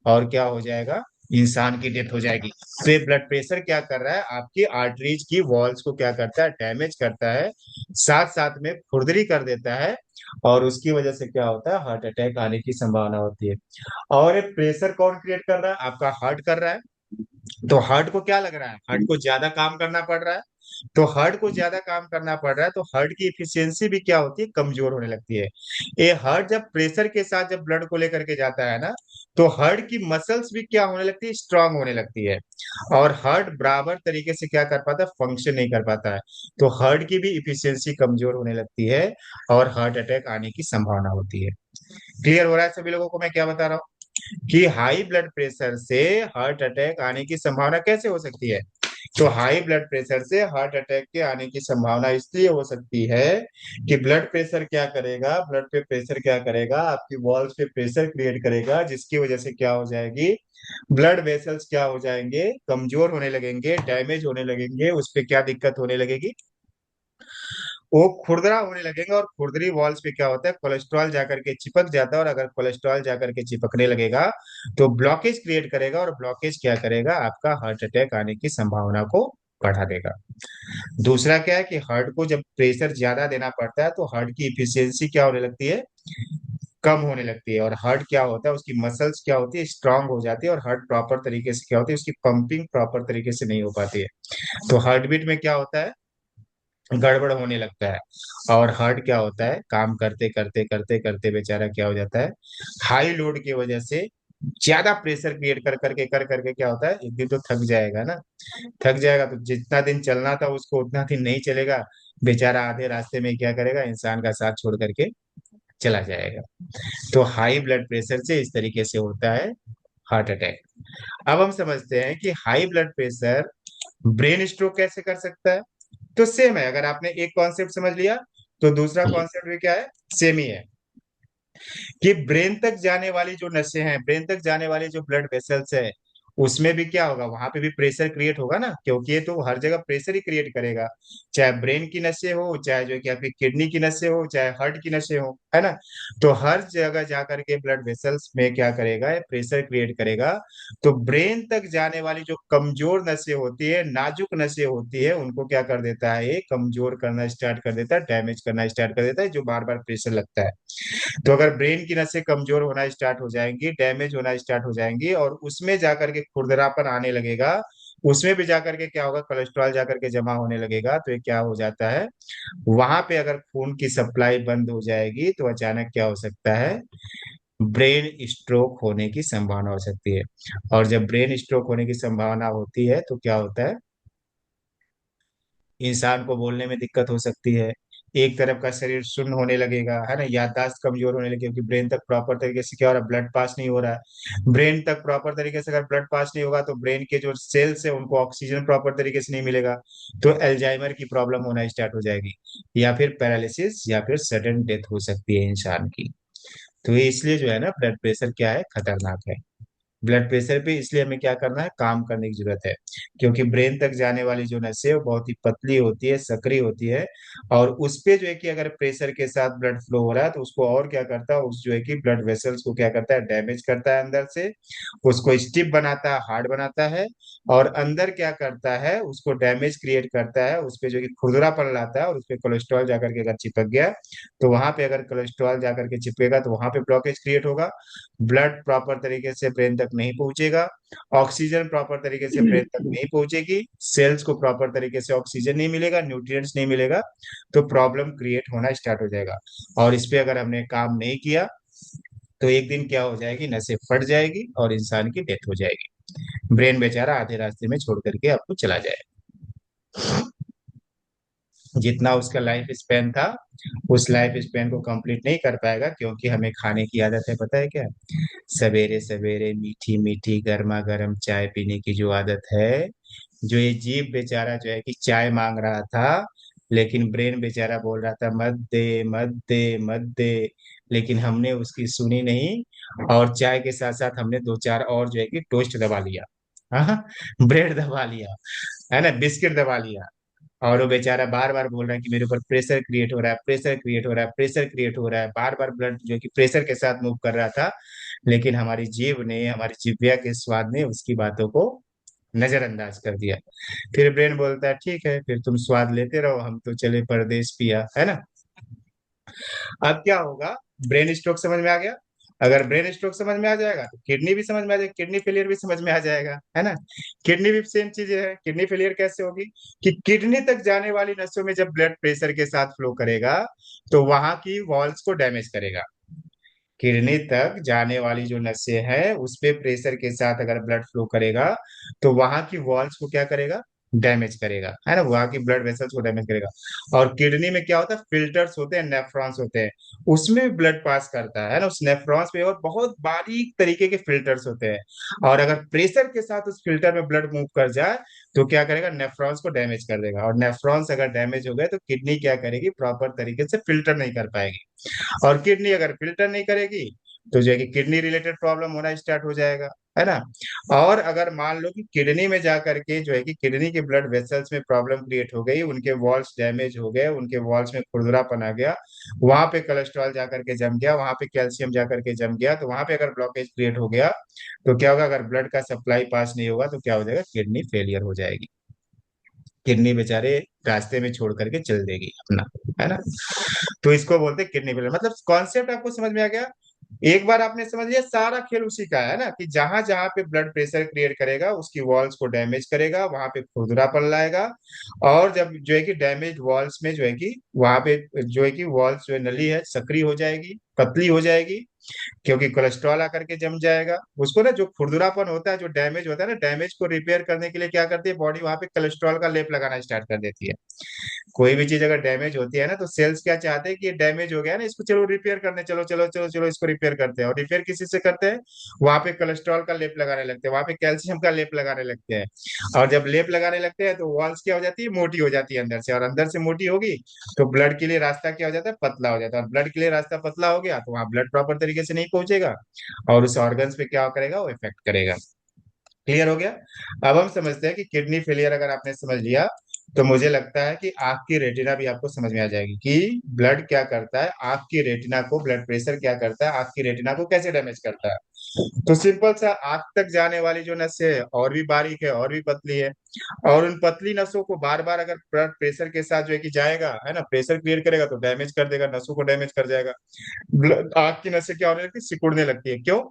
और क्या हो जाएगा, इंसान की डेथ हो जाएगी। तो ये ब्लड प्रेशर क्या कर रहा है, आपकी आर्टरीज की वॉल्स को क्या करता है, डैमेज करता है, साथ साथ में खुरदरी कर देता है, और उसकी वजह से क्या होता है, हार्ट अटैक आने की संभावना होती है। और ये प्रेशर कौन क्रिएट कर रहा है, आपका हार्ट कर रहा है। तो हार्ट को क्या लग रहा है, हार्ट को ज्यादा काम करना पड़ रहा है। तो हार्ट को ज्यादा काम करना पड़ रहा है, तो हार्ट की इफिशियंसी भी क्या होती है, कमजोर होने लगती है। ये हार्ट जब प्रेशर के साथ जब ब्लड को लेकर के जाता है ना, तो हार्ट की मसल्स भी क्या होने लगती है, स्ट्रांग होने लगती है, और हार्ट बराबर तरीके से क्या कर पाता है, फंक्शन नहीं कर पाता है। तो हार्ट की भी इफिशियंसी कमजोर होने लगती है, और हार्ट अटैक आने की संभावना होती है। क्लियर हो रहा है सभी लोगों को मैं क्या बता रहा हूँ, कि हाई ब्लड प्रेशर से हार्ट अटैक आने की संभावना कैसे हो सकती है। तो हाई ब्लड प्रेशर से हार्ट अटैक के आने की संभावना इसलिए हो सकती है कि ब्लड प्रेशर क्या करेगा, ब्लड पे प्रेशर क्या करेगा, आपकी वॉल्स पे प्रेशर क्रिएट करेगा, जिसकी वजह से क्या हो जाएगी, ब्लड वेसल्स क्या हो जाएंगे, कमजोर होने लगेंगे, डैमेज होने लगेंगे। उस पे क्या दिक्कत होने लगेगी, वो खुरदरा होने लगेगा, और खुरदरी वॉल्स पे क्या होता है, कोलेस्ट्रॉल जाकर के चिपक जाता है, और अगर कोलेस्ट्रॉल जाकर के चिपकने लगेगा, तो ब्लॉकेज क्रिएट करेगा, और ब्लॉकेज क्या करेगा, आपका हार्ट अटैक आने की संभावना को बढ़ा देगा। दूसरा क्या है कि हार्ट को जब प्रेशर ज्यादा देना पड़ता है, तो हार्ट की इफिशियंसी क्या होने लगती है, कम होने लगती है, और हार्ट क्या होता है, उसकी मसल्स क्या होती है, स्ट्रांग हो जाती है, और हार्ट प्रॉपर तरीके से क्या होती है, उसकी पंपिंग प्रॉपर तरीके से नहीं हो पाती है। तो हार्ट बीट में क्या होता है, गड़बड़ होने लगता है, और हार्ट क्या होता है, काम करते करते करते करते बेचारा क्या हो जाता है, हाई लोड की वजह से ज्यादा प्रेशर क्रिएट कर करके क्या होता है, एक दिन तो थक जाएगा ना। थक जाएगा, तो जितना दिन चलना था उसको उतना दिन नहीं चलेगा। बेचारा आधे रास्ते में क्या करेगा, इंसान का साथ छोड़ करके चला जाएगा। तो हाई ब्लड प्रेशर से इस तरीके से होता है हार्ट अटैक। अब हम समझते हैं कि high blood pressure brain stroke कैसे कर सकता है। तो सेम है, अगर आपने एक कॉन्सेप्ट समझ लिया, तो दूसरा कॉन्सेप्ट भी क्या है, सेम ही है। कि ब्रेन तक जाने वाली जो नसें हैं, ब्रेन तक जाने वाली जो ब्लड वेसल्स है, उसमें भी क्या होगा, वहां पे भी प्रेशर क्रिएट होगा ना, क्योंकि ये तो हर जगह प्रेशर ही क्रिएट करेगा। चाहे ब्रेन की नसें हो, चाहे जो कि आपकी किडनी की नसें हो, चाहे हार्ट की नसें हो, है ना। तो हर जगह जाकर के ब्लड वेसल्स में क्या करेगा, ये प्रेशर क्रिएट करेगा। तो ब्रेन तक जाने वाली जो कमजोर नसें होती है, नाजुक नसें होती है, उनको क्या कर देता है, ये कमजोर करना स्टार्ट कर देता है, डैमेज करना स्टार्ट कर देता है, जो बार बार प्रेशर लगता है। तो अगर ब्रेन की नसें कमजोर होना स्टार्ट हो जाएंगी, डैमेज होना स्टार्ट हो जाएंगी, और उसमें जाकर के खुरदरापन आने लगेगा, उसमें भी जाकर के क्या होगा, कोलेस्ट्रॉल जाकर के जमा होने लगेगा, तो ये क्या हो जाता है, वहां पे अगर खून की सप्लाई बंद हो जाएगी, तो अचानक क्या हो सकता है, ब्रेन स्ट्रोक होने की संभावना हो सकती है। और जब ब्रेन स्ट्रोक होने की संभावना होती है, तो क्या होता है, इंसान को बोलने में दिक्कत हो सकती है, एक तरफ का शरीर शून्य होने लगेगा, है ना, याददाश्त कमजोर होने लगेगी, क्योंकि ब्रेन तक प्रॉपर तरीके से क्या हो रहा है, ब्लड पास नहीं हो रहा है। ब्रेन तक प्रॉपर तरीके से अगर ब्लड पास नहीं होगा तो ब्रेन के जो सेल्स है उनको ऑक्सीजन प्रॉपर तरीके से नहीं मिलेगा, तो अल्जाइमर की प्रॉब्लम होना स्टार्ट हो जाएगी, या फिर पैरालिसिस या फिर सडन डेथ हो सकती है इंसान की। तो ये इसलिए जो है ना, ब्लड प्रेशर क्या है, खतरनाक है। ब्लड प्रेशर पे इसलिए हमें क्या करना है, काम करने की जरूरत है, क्योंकि ब्रेन तक जाने वाली जो नसें वो बहुत ही पतली होती है, सक्रिय होती है, और उस पे जो है कि अगर प्रेशर के साथ ब्लड फ्लो हो रहा है तो उसको और क्या करता है, उस जो है कि ब्लड वेसल्स को क्या करता है, डैमेज करता है अंदर से, उसको स्टिफ बनाता है, हार्ड बनाता है, और अंदर क्या करता है, उसको डैमेज क्रिएट करता है, उस पे जो कि खुरदरापन लाता है, और उस पे कोलेस्ट्रॉल जाकर के अगर चिपक गया, तो वहां पे अगर कोलेस्ट्रॉल जाकर के चिपकेगा तो वहां पे ब्लॉकेज क्रिएट होगा, ब्लड प्रॉपर तरीके से ब्रेन तक नहीं पहुंचेगा, ऑक्सीजन प्रॉपर तरीके से ब्रेन तक नहीं पहुंचेगी, सेल्स को प्रॉपर तरीके से ऑक्सीजन नहीं मिलेगा, न्यूट्रिएंट्स नहीं मिलेगा, तो प्रॉब्लम क्रिएट होना स्टार्ट हो जाएगा। और इस पे अगर हमने काम नहीं किया तो एक दिन क्या हो जाएगी, नसें फट जाएगी और इंसान की डेथ हो जाएगी, ब्रेन बेचारा आधे रास्ते में छोड़ करके आपको चला जाएगा। जितना उसका लाइफ स्पेन था उस लाइफ स्पेन को कंप्लीट नहीं कर पाएगा, क्योंकि हमें खाने की आदत है, पता है क्या, सवेरे सवेरे मीठी मीठी गर्मा गर्म चाय पीने की जो आदत है। जो ये जीभ बेचारा जो है कि चाय मांग रहा था, लेकिन ब्रेन बेचारा बोल रहा था मत दे मत दे मत दे, लेकिन हमने उसकी सुनी नहीं, और चाय के साथ साथ हमने दो चार और जो है कि टोस्ट दबा लिया, हाँ, ब्रेड दबा लिया, है ना, बिस्किट दबा लिया, और वो बेचारा बार बार बोल रहा है कि मेरे ऊपर प्रेशर क्रिएट हो रहा है, प्रेशर क्रिएट हो रहा है, प्रेशर क्रिएट हो रहा है, बार बार ब्लड जो है कि प्रेशर के साथ मूव कर रहा था, लेकिन हमारी जीभ ने, हमारी जिह्वा के स्वाद ने उसकी बातों को नजरअंदाज कर दिया। फिर ब्रेन बोलता है ठीक है, फिर तुम स्वाद लेते रहो, हम तो चले परदेश पिया, है ना। अब क्या होगा, ब्रेन स्ट्रोक समझ में आ गया। अगर ब्रेन स्ट्रोक समझ में आ जाएगा तो किडनी भी समझ में आ जाएगा, किडनी फेलियर भी समझ में आ जाएगा, है ना। किडनी भी सेम चीज है, किडनी फेलियर कैसे होगी, कि किडनी तक जाने वाली नसों में जब ब्लड प्रेशर के साथ फ्लो करेगा तो वहां की वॉल्स को डैमेज करेगा। किडनी तक जाने वाली जो नसें हैं उस पे प्रेशर के साथ अगर ब्लड फ्लो करेगा तो वहां की वॉल्स को क्या करेगा, डैमेज करेगा, है ना, वहां की ब्लड वेसल्स को डैमेज करेगा। और किडनी में क्या होता है, फिल्टर्स होते हैं, नेफ्रॉन्स होते हैं, उसमें ब्लड पास करता है ना, उस नेफ्रॉन्स में और बहुत बारीक तरीके के फिल्टर्स होते हैं, और अगर प्रेशर के साथ उस फिल्टर में ब्लड मूव कर जाए तो क्या करेगा, नेफ्रॉन्स को डैमेज कर देगा, और नेफ्रॉन्स अगर डैमेज हो गए तो किडनी क्या करेगी, प्रॉपर तरीके से फिल्टर नहीं कर पाएगी, और किडनी अगर फिल्टर नहीं करेगी तो जो है कि किडनी रिलेटेड प्रॉब्लम होना स्टार्ट हो जाएगा, है ना। और अगर मान लो कि किडनी में जा करके जो है कि किडनी के ब्लड वेसल्स में प्रॉब्लम क्रिएट हो गई, उनके वॉल्स डैमेज हो गए, उनके वॉल्स में खुरदरापन आ गया, वहां पे कोलेस्ट्रॉल जा करके जम गया, वहां पे कैल्शियम जा करके जम गया, तो वहां पे अगर ब्लॉकेज क्रिएट हो गया तो क्या होगा, अगर ब्लड का सप्लाई पास नहीं होगा तो क्या हो जाएगा, किडनी फेलियर हो जाएगी, किडनी बेचारे रास्ते में छोड़ करके चल देगी अपना, है ना। तो इसको बोलते हैं किडनी फेलियर। मतलब कॉन्सेप्ट आपको समझ में आ गया। एक बार आपने समझ लिया, सारा खेल उसी का है ना, कि जहां जहां पे ब्लड प्रेशर क्रिएट करेगा उसकी वॉल्स को डैमेज करेगा, वहां पे खुरदरापन लाएगा, और जब जो है कि डैमेज वॉल्स में जो है कि वहां पे जो है कि वॉल्स जो है नली है सक्रिय हो जाएगी, पतली हो जाएगी, क्योंकि कोलेस्ट्रॉल आकर के जम जाएगा उसको ना, जो खुरदुरापन होता है, जो डैमेज होता है ना, डैमेज को रिपेयर करने के लिए क्या करती है बॉडी, वहां पे कोलेस्ट्रॉल का लेप लगाना स्टार्ट कर देती है। कोई भी चीज अगर डैमेज होती है ना तो सेल्स क्या चाहते हैं कि ये डैमेज हो गया है ना, इसको चलो रिपेयर करने, चलो चलो चलो चलो इसको रिपेयर करते हैं, और रिपेयर किसी से करते हैं, वहां पे कोलेस्ट्रॉल का लेप लगाने लगते हैं, वहां पे कैल्शियम का लेप लगाने लगते हैं, और जब लेप लगाने लगते हैं तो वॉल्स क्या हो जाती है, मोटी हो जाती है अंदर से, और अंदर से मोटी होगी तो ब्लड के लिए रास्ता क्या हो जाता है, पतला हो जाता है, और ब्लड के लिए रास्ता पतला हो गया तो वहां ब्लड प्रॉपर तरीके से नहीं पहुंचेगा, और उस ऑर्गन्स पे क्या करेगा, वो इफेक्ट करेगा। क्लियर हो गया। अब हम समझते हैं कि किडनी फेलियर अगर आपने समझ लिया तो मुझे लगता है कि आंख की रेटिना भी आपको समझ में आ जाएगी, कि ब्लड क्या करता है, आंख की रेटिना को ब्लड प्रेशर क्या करता है, आंख की रेटिना को कैसे डैमेज करता है। तो सिंपल सा, आंख तक जाने वाली जो नस है और भी बारीक है और भी पतली है, और उन पतली नसों को बार बार अगर ब्लड प्रेशर के साथ जो है कि जाएगा, है ना, प्रेशर क्रिएट करेगा तो डैमेज कर देगा, नसों को डैमेज कर जाएगा। आंख की नसें क्या होने लगती है, सिकुड़ने लगती है, क्यों,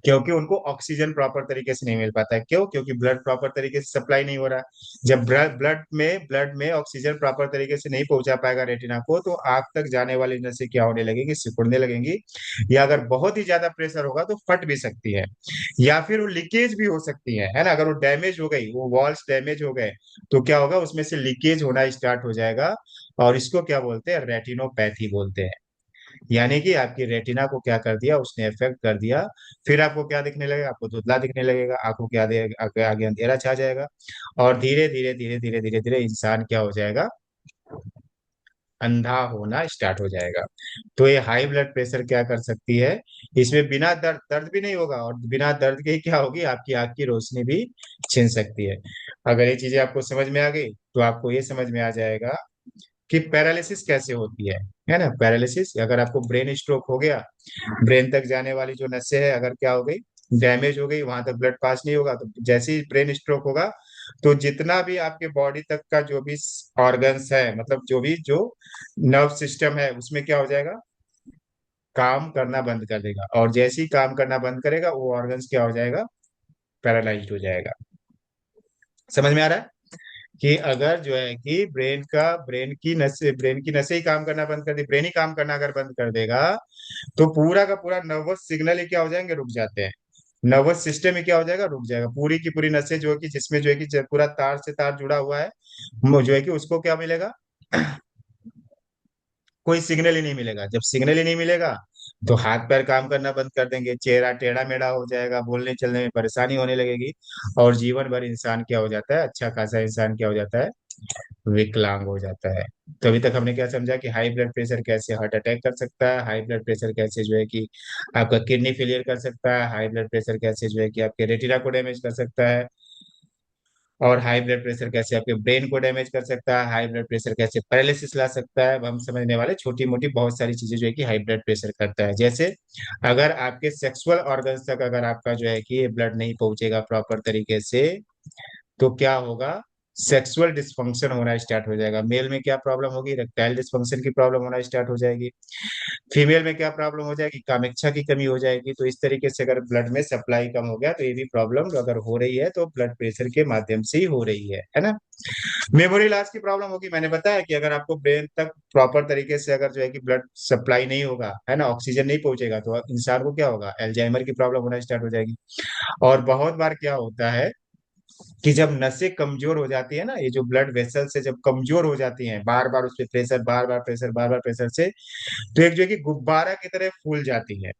क्योंकि उनको ऑक्सीजन प्रॉपर तरीके से नहीं मिल पाता है। क्यों? क्योंकि ब्लड प्रॉपर तरीके से सप्लाई नहीं हो रहा। जब ब्लड में ऑक्सीजन प्रॉपर तरीके से नहीं पहुंचा पाएगा रेटिना को, तो आंख तक जाने वाली नसें क्या होने लगेंगी, सिकुड़ने लगेंगी। या अगर बहुत ही ज्यादा प्रेशर होगा तो फट भी सकती है, या फिर वो लीकेज भी हो सकती है ना। अगर वो डैमेज हो गई, वो वॉल्स डैमेज हो गए, तो क्या होगा, उसमें से लीकेज होना स्टार्ट हो जाएगा। और इसको क्या बोलते हैं, रेटिनोपैथी बोलते हैं। यानी कि आपकी रेटिना को क्या कर दिया, उसने इफेक्ट कर दिया। फिर आपको क्या दिखने लगेगा, आपको धुंधला दिखने लगेगा, आंखों के आगे अंधेरा छा जाएगा। और धीरे धीरे धीरे धीरे धीरे धीरे इंसान क्या हो जाएगा, अंधा होना स्टार्ट हो जाएगा। तो ये हाई ब्लड प्रेशर क्या कर सकती है, इसमें बिना दर्द, दर्द भी नहीं होगा, और बिना दर्द के ही क्या होगी, आपकी आंख की रोशनी भी छिन सकती है। अगर ये चीजें आपको समझ में आ गई, तो आपको ये समझ में आ जाएगा कि पैरालिसिस कैसे होती है ना। पैरालिसिस, अगर आपको ब्रेन स्ट्रोक हो गया, ब्रेन तक जाने वाली जो नसें है अगर क्या हो गई, डैमेज हो गई, वहां तक ब्लड पास नहीं होगा, तो जैसे ही ब्रेन स्ट्रोक होगा, तो जितना भी आपके बॉडी तक का जो भी ऑर्गन्स है, मतलब जो नर्व सिस्टम है, उसमें क्या हो जाएगा, काम करना बंद कर देगा। और जैसे ही काम करना बंद करेगा, वो ऑर्गन्स क्या हो जाएगा, पैरालाइज्ड हो जाएगा। समझ में आ रहा है? कि अगर जो है कि ब्रेन की नसें ही काम करना बंद कर दी, ब्रेन ही काम करना अगर बंद कर देगा, तो पूरा का पूरा नर्वस सिग्नल ही क्या हो जाएंगे, रुक जाते हैं। नर्वस सिस्टम ही क्या हो जाएगा, रुक जाएगा। पूरी की पूरी नसें जो है कि जिसमें जो है कि पूरा तार से तार जुड़ा हुआ है, वो जो है कि उसको क्या मिलेगा, कोई सिग्नल ही नहीं मिलेगा। जब सिग्नल ही नहीं मिलेगा, तो हाथ पैर काम करना बंद कर देंगे, चेहरा टेढ़ा मेढ़ा हो जाएगा, बोलने चलने में परेशानी होने लगेगी। और जीवन भर इंसान क्या हो जाता है, अच्छा खासा इंसान क्या हो जाता है, विकलांग हो जाता है। तो अभी तक हमने क्या समझा कि हाई ब्लड प्रेशर कैसे हार्ट अटैक कर सकता है, हाई ब्लड प्रेशर कैसे जो है कि आपका किडनी फेलियर कर सकता है, हाई ब्लड प्रेशर कैसे जो है कि आपके रेटिना को डैमेज कर सकता है, और हाई ब्लड प्रेशर कैसे आपके ब्रेन को डैमेज कर सकता है, हाई ब्लड प्रेशर कैसे पैरालिसिस ला सकता है। अब हम समझने वाले छोटी मोटी बहुत सारी चीजें जो है कि हाई ब्लड प्रेशर करता है। जैसे अगर आपके सेक्सुअल ऑर्गन्स तक अगर आपका जो है कि ब्लड नहीं पहुंचेगा प्रॉपर तरीके से, तो क्या होगा, सेक्सुअल डिस्फंक्शन होना स्टार्ट हो जाएगा। मेल में क्या प्रॉब्लम होगी, इरेक्टाइल डिस्फंक्शन की प्रॉब्लम होना स्टार्ट हो जाएगी। फीमेल में क्या प्रॉब्लम हो जाएगी, कामेच्छा की कमी हो जाएगी। तो इस तरीके से अगर ब्लड में सप्लाई कम हो गया, तो ये भी प्रॉब्लम अगर हो रही है, तो ब्लड प्रेशर के माध्यम से ही हो रही है ना। मेमोरी लॉस की प्रॉब्लम होगी, मैंने बताया कि अगर आपको ब्रेन तक प्रॉपर तरीके से अगर जो है कि ब्लड सप्लाई नहीं होगा, है ना, ऑक्सीजन नहीं पहुंचेगा, तो इंसान को क्या होगा, एल्जाइमर की प्रॉब्लम होना स्टार्ट हो जाएगी। और बहुत बार क्या होता है कि जब नसें कमजोर हो जाती है ना, ये जो ब्लड वेसल से जब कमजोर हो जाती हैं, बार बार उस पे प्रेशर, बार बार प्रेशर से, तो एक जो है कि गुब्बारा की तरह फूल जाती है।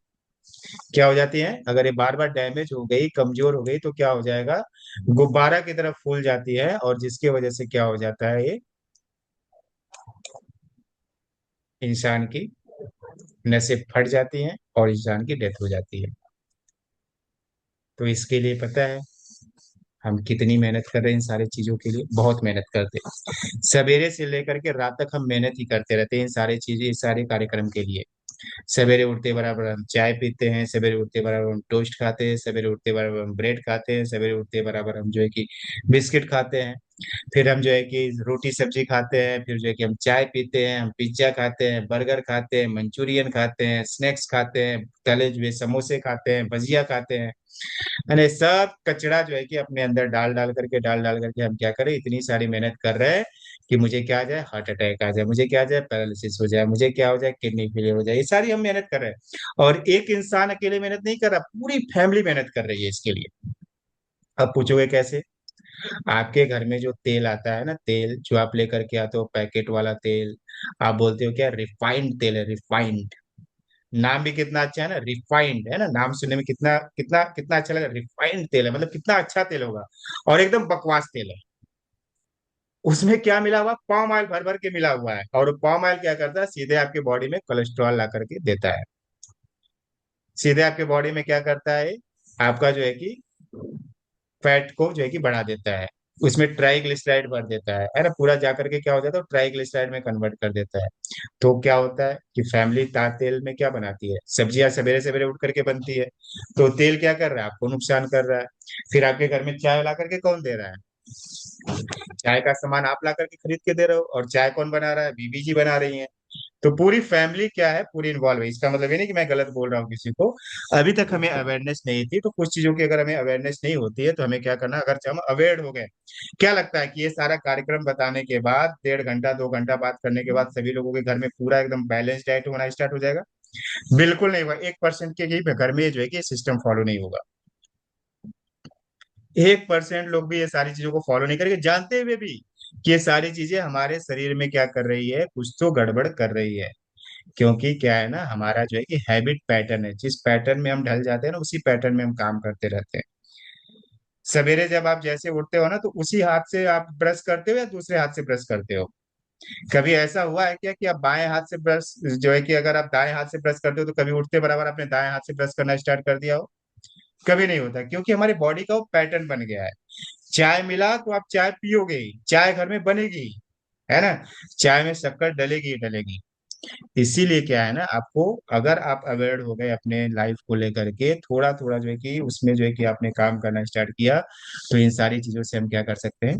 क्या हो जाती है, अगर ये बार बार डैमेज हो गई, कमजोर हो गई, तो क्या हो जाएगा, गुब्बारा की तरफ फूल जाती है। और जिसकी वजह से क्या हो जाता है, ये इंसान की नसें फट जाती हैं और इंसान की डेथ हो जाती है। तो इसके लिए पता है हम कितनी मेहनत कर रहे हैं इन सारी चीजों के लिए, बहुत मेहनत करते हैं। सवेरे से लेकर के रात तक हम मेहनत ही करते रहते हैं इन सारी चीजें, इस सारे कार्यक्रम के लिए। सवेरे उठते बराबर हम चाय पीते हैं, सवेरे उठते बराबर हम टोस्ट खाते हैं, सवेरे उठते बराबर हम ब्रेड खाते हैं, सवेरे उठते बराबर हम जो है कि बिस्किट खाते हैं। फिर हम जो है कि रोटी सब्जी खाते हैं, फिर जो है कि हम चाय पीते हैं, हम पिज्जा खाते हैं, बर्गर खाते हैं, मंचूरियन खाते हैं, स्नैक्स खाते हैं, तले हुए समोसे खाते हैं, भजिया खाते हैं। यानी सब कचरा जो है कि अपने अंदर डाल डाल करके हम क्या करें, इतनी सारी मेहनत कर रहे हैं कि मुझे क्या आ जाए, हार्ट अटैक आ जाए, मुझे क्या आ जाए, पैरालिसिस हो जाए, मुझे क्या हो जाए, किडनी फेलियर हो जाए। ये सारी हम मेहनत कर रहे हैं। और एक इंसान अकेले मेहनत नहीं कर रहा, पूरी फैमिली मेहनत कर रही है इसके लिए। अब पूछोगे कैसे, आपके घर में जो तेल आता है ना, तेल जो आप लेकर के आते हो, पैकेट वाला तेल, आप बोलते हो क्या, रिफाइंड तेल है, रिफाइंड। नाम भी कितना अच्छा है ना, रिफाइंड, है ना, नाम सुनने में कितना कितना कितना अच्छा लगा, रिफाइंड तेल है, मतलब कितना अच्छा तेल होगा। और एकदम बकवास तेल है। उसमें क्या मिला हुआ, पाम ऑयल भर भर के मिला हुआ है। और पाम ऑयल क्या करता है, सीधे आपके बॉडी में कोलेस्ट्रॉल ला करके देता है। सीधे आपके बॉडी में क्या करता है, आपका जो है कि फैट को जो है कि बढ़ा देता है। उसमें ट्राइग्लिसराइड भर देता है ना, पूरा जाकर के क्या हो जाता है, ट्राइग्लिसराइड में कन्वर्ट कर देता है। तो क्या होता है कि फैमिली तेल में क्या बनाती है, सब्जियां सवेरे सवेरे उठ करके बनती है। तो तेल क्या कर रहा है, आपको नुकसान कर रहा है। फिर आपके घर में चाय ला करके कौन दे रहा है, चाय का सामान आप ला करके खरीद के दे रहे हो, और चाय कौन बना रहा है, बीबी जी बना रही है। तो पूरी फैमिली क्या है, पूरी इन्वॉल्व है। इसका मतलब ये नहीं कि मैं गलत बोल रहा हूँ किसी को। अभी तक हमें अवेयरनेस नहीं थी, तो कुछ चीजों की अगर हमें अवेयरनेस नहीं होती है तो हमें क्या करना, अगर हम अवेयर हो गए। क्या लगता है कि ये सारा कार्यक्रम बताने के बाद 1.5 घंटा 2 घंटा बात करने के बाद सभी लोगों के घर में पूरा एकदम बैलेंस डाइट होना स्टार्ट हो जाएगा? बिल्कुल नहीं होगा। 1% के ही घर में जो है कि सिस्टम फॉलो नहीं होगा। 1% लोग भी ये सारी चीजों को फॉलो नहीं करेंगे, जानते हुए भी कि ये सारी चीजें हमारे शरीर में क्या कर रही है, कुछ तो गड़बड़ कर रही है। क्योंकि क्या है ना, हमारा जो है कि हैबिट पैटर्न है, जिस पैटर्न में हम ढल जाते हैं ना, उसी पैटर्न में हम काम करते रहते हैं। सवेरे जब आप जैसे उठते हो ना, तो उसी हाथ से आप ब्रश करते हो या दूसरे हाथ से ब्रश करते हो? कभी ऐसा हुआ है क्या कि आप बाएं हाथ से ब्रश, जो है कि अगर आप दाएं हाथ से ब्रश करते हो तो कभी उठते बराबर अपने दाएं हाथ से ब्रश करना स्टार्ट कर दिया हो? कभी नहीं होता, क्योंकि हमारी बॉडी का वो पैटर्न बन गया है। चाय मिला तो आप चाय पियोगे ही, चाय घर में बनेगी ही, है ना? चाय में शक्कर डलेगी ही डलेगी। इसीलिए क्या है ना, आपको, अगर आप अवेयर हो गए अपने लाइफ को लेकर के, थोड़ा थोड़ा जो है कि उसमें जो है कि आपने काम करना स्टार्ट किया, तो इन सारी चीजों से हम क्या कर सकते हैं,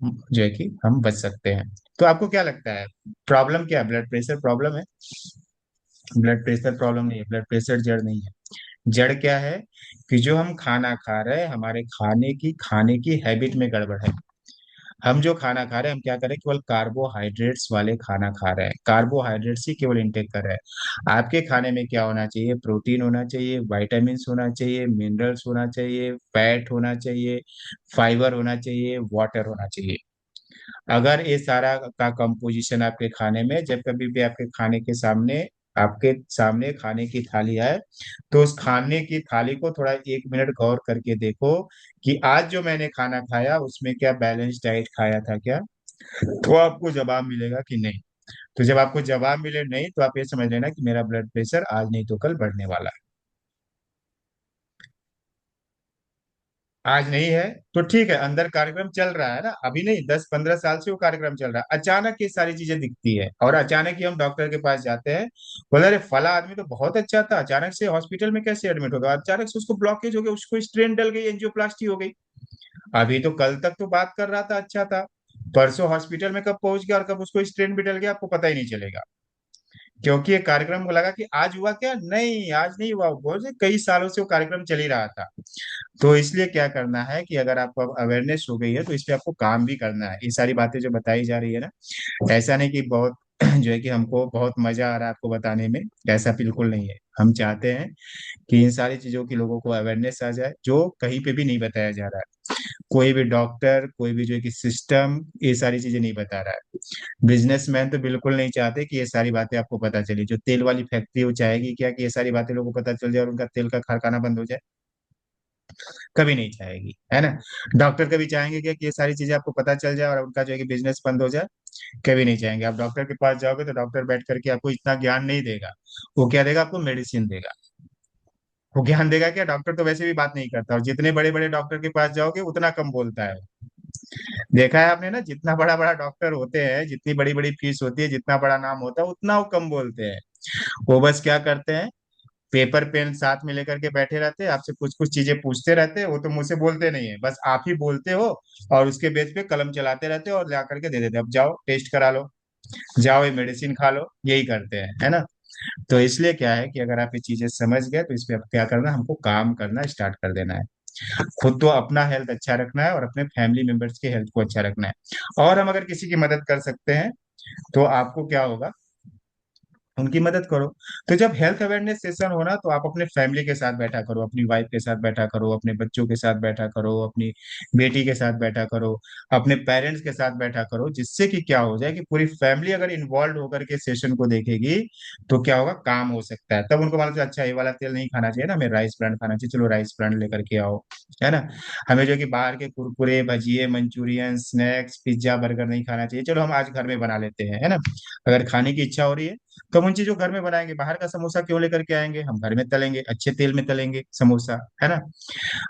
जो है कि हम बच सकते हैं। तो आपको क्या लगता है, प्रॉब्लम क्या है? ब्लड प्रेशर प्रॉब्लम है? ब्लड प्रेशर प्रॉब्लम नहीं है, ब्लड प्रेशर जड़ नहीं है। जड़ क्या है, कि जो हम खाना खा रहे हैं, हमारे खाने की हैबिट में गड़बड़ है। हम जो खाना खा रहे हैं, हम क्या कर रहे हैं, केवल कार्बोहाइड्रेट्स वाले खाना खा रहे हैं, कार्बोहाइड्रेट्स ही केवल इंटेक कर रहे हैं। आपके खाने में क्या होना चाहिए, प्रोटीन होना चाहिए, विटामिन्स होना चाहिए, मिनरल्स होना चाहिए, फैट होना चाहिए, फाइबर होना चाहिए, वाटर होना चाहिए। अगर ये सारा का कंपोजिशन आपके खाने में, जब कभी भी आपके सामने खाने की थाली आए, तो उस खाने की थाली को थोड़ा 1 मिनट गौर करके देखो कि आज जो मैंने खाना खाया उसमें क्या बैलेंस डाइट खाया था क्या? तो आपको जवाब मिलेगा कि नहीं। तो जब आपको जवाब मिले नहीं, तो आप ये समझ लेना कि मेरा ब्लड प्रेशर आज नहीं तो कल बढ़ने वाला है। आज नहीं है तो ठीक है, अंदर कार्यक्रम चल रहा है ना, अभी नहीं, 10-15 साल से वो कार्यक्रम चल रहा है। अचानक ये सारी चीजें दिखती है और अचानक ही हम डॉक्टर के पास जाते हैं। बोले अरे फला आदमी तो बहुत अच्छा था, अचानक से हॉस्पिटल में कैसे एडमिट हो गया, अचानक से उसको ब्लॉकेज हो गया, उसको स्ट्रेन डल गई, एंजियोप्लास्टी हो गई। अभी तो कल तक तो बात कर रहा था, अच्छा था। परसों हॉस्पिटल में कब पहुंच गया और कब उसको स्ट्रेन भी डल गया, आपको पता ही नहीं चलेगा। क्योंकि ये कार्यक्रम को लगा कि आज हुआ, क्या नहीं, आज नहीं हुआ, बहुत से कई सालों से वो कार्यक्रम चल ही रहा था। तो इसलिए क्या करना है कि अगर आपको अवेयरनेस हो गई है, तो इस पे आपको काम भी करना है। ये सारी बातें जो बताई जा रही है ना, ऐसा नहीं कि बहुत जो है कि हमको बहुत मजा आ रहा है आपको बताने में, ऐसा बिल्कुल नहीं है। हम चाहते हैं कि इन सारी चीजों की लोगों को अवेयरनेस आ जाए, जो कहीं पे भी नहीं बताया जा रहा है। कोई भी डॉक्टर, कोई भी जो है कि सिस्टम, ये सारी चीजें नहीं बता रहा है। बिजनेसमैन तो बिल्कुल नहीं चाहते कि ये सारी बातें आपको पता चले। जो तेल वाली फैक्ट्री, वो चाहेगी क्या कि ये सारी बातें लोगों को पता चल जाए और उनका तेल का कारखाना बंद हो जाए? कभी नहीं चाहेगी, है ना? डॉक्टर कभी चाहेंगे क्या कि ये सारी चीजें आपको पता चल जाए और उनका जो है कि बिजनेस बंद हो जाए? कभी नहीं चाहेंगे। आप डॉक्टर के पास जाओगे तो डॉक्टर बैठ करके आपको इतना ज्ञान नहीं देगा। वो क्या देगा, आपको मेडिसिन देगा। वो ज्ञान देगा क्या? डॉक्टर तो वैसे भी बात नहीं करता, और जितने बड़े बड़े डॉक्टर के पास जाओगे उतना कम बोलता है। देखा है आपने ना, जितना बड़ा बड़ा डॉक्टर होते हैं, जितनी बड़ी बड़ी फीस होती है, जितना बड़ा नाम होता है, उतना वो कम बोलते हैं। वो बस क्या करते हैं, पेपर पेन साथ में लेकर के बैठे रहते हैं, आपसे कुछ कुछ चीजें पूछते रहते हैं, वो तो मुझसे बोलते नहीं है, बस आप ही बोलते हो। और उसके बेस पे कलम चलाते रहते हो और ला करके दे देते हैं, अब जाओ टेस्ट करा लो, जाओ ये मेडिसिन खा लो, यही करते हैं, है ना? तो इसलिए क्या है कि अगर आप ये चीजें समझ गए, तो इस पे आप क्या करना, हमको काम करना स्टार्ट कर देना है। खुद तो अपना हेल्थ अच्छा रखना है और अपने फैमिली मेंबर्स की हेल्थ को अच्छा रखना है। और हम अगर किसी की मदद कर सकते हैं, तो आपको क्या होगा, उनकी मदद करो। तो जब हेल्थ अवेयरनेस सेशन हो ना, तो आप अपने फैमिली के साथ बैठा करो, अपनी वाइफ के साथ बैठा करो, अपने बच्चों के साथ बैठा करो, अपनी बेटी के साथ बैठा करो, अपने पेरेंट्स के साथ बैठा करो, जिससे कि क्या हो जाए कि पूरी फैमिली अगर इन्वॉल्व होकर के सेशन को देखेगी, तो क्या होगा, काम हो सकता है। तब उनको मालूम चले, अच्छा ये वाला तेल नहीं खाना चाहिए ना, हमें राइस ब्रांड खाना चाहिए, चलो राइस ब्रांड लेकर के आओ, है ना? हमें जो है कि बाहर के कुरकुरे, भजिए, मंचूरियन, स्नैक्स, पिज्जा, बर्गर नहीं खाना चाहिए, चलो हम आज घर में बना लेते हैं, है ना? अगर खाने की इच्छा हो रही है, तो हम उन चीजों को घर में बनाएंगे। बाहर का समोसा क्यों लेकर के आएंगे, हम घर में तलेंगे, अच्छे तेल में तलेंगे समोसा, है ना?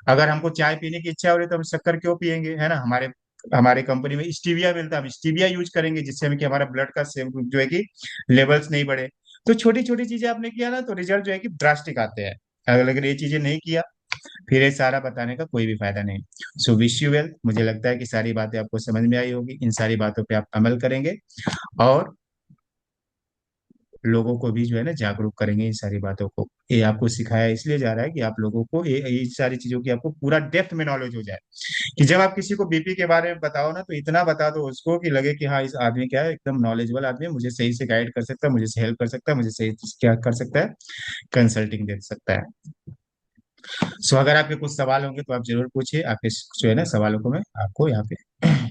अगर हमको चाय पीने की इच्छा हो रही है, तो हम शक्कर क्यों पियेंगे, है ना? हमारे हमारे कंपनी में स्टीविया मिलता है, हम स्टीविया यूज करेंगे, जिससे हमें कि हमारा ब्लड का सेम जो है कि लेवल्स नहीं बढ़े। तो छोटी छोटी चीजें आपने किया ना, तो रिजल्ट जो है कि ड्रास्टिक आते हैं। अगर ये चीजें नहीं किया, फिर ये सारा बताने का कोई भी फायदा नहीं। So wish you well. मुझे लगता है कि सारी बातें आपको समझ में आई होगी, इन सारी बातों पे आप अमल करेंगे और लोगों को भी जो है ना जागरूक करेंगे इन सारी बातों को। ये आपको सिखाया इसलिए जा रहा है कि आप लोगों को ये सारी चीजों की आपको पूरा डेप्थ में नॉलेज हो जाए, कि जब आप किसी को बीपी के बारे में बताओ ना, तो इतना बता दो उसको कि लगे कि हाँ इस आदमी क्या है, एकदम नॉलेजेबल आदमी है, मुझे सही से गाइड कर सकता है, मुझे से हेल्प कर सकता है, मुझे सही क्या कर सकता है, कंसल्टिंग दे सकता है। सो अगर आपके कुछ सवाल होंगे तो आप जरूर पूछिए, आपके जो है ना सवालों को मैं आपको यहाँ पे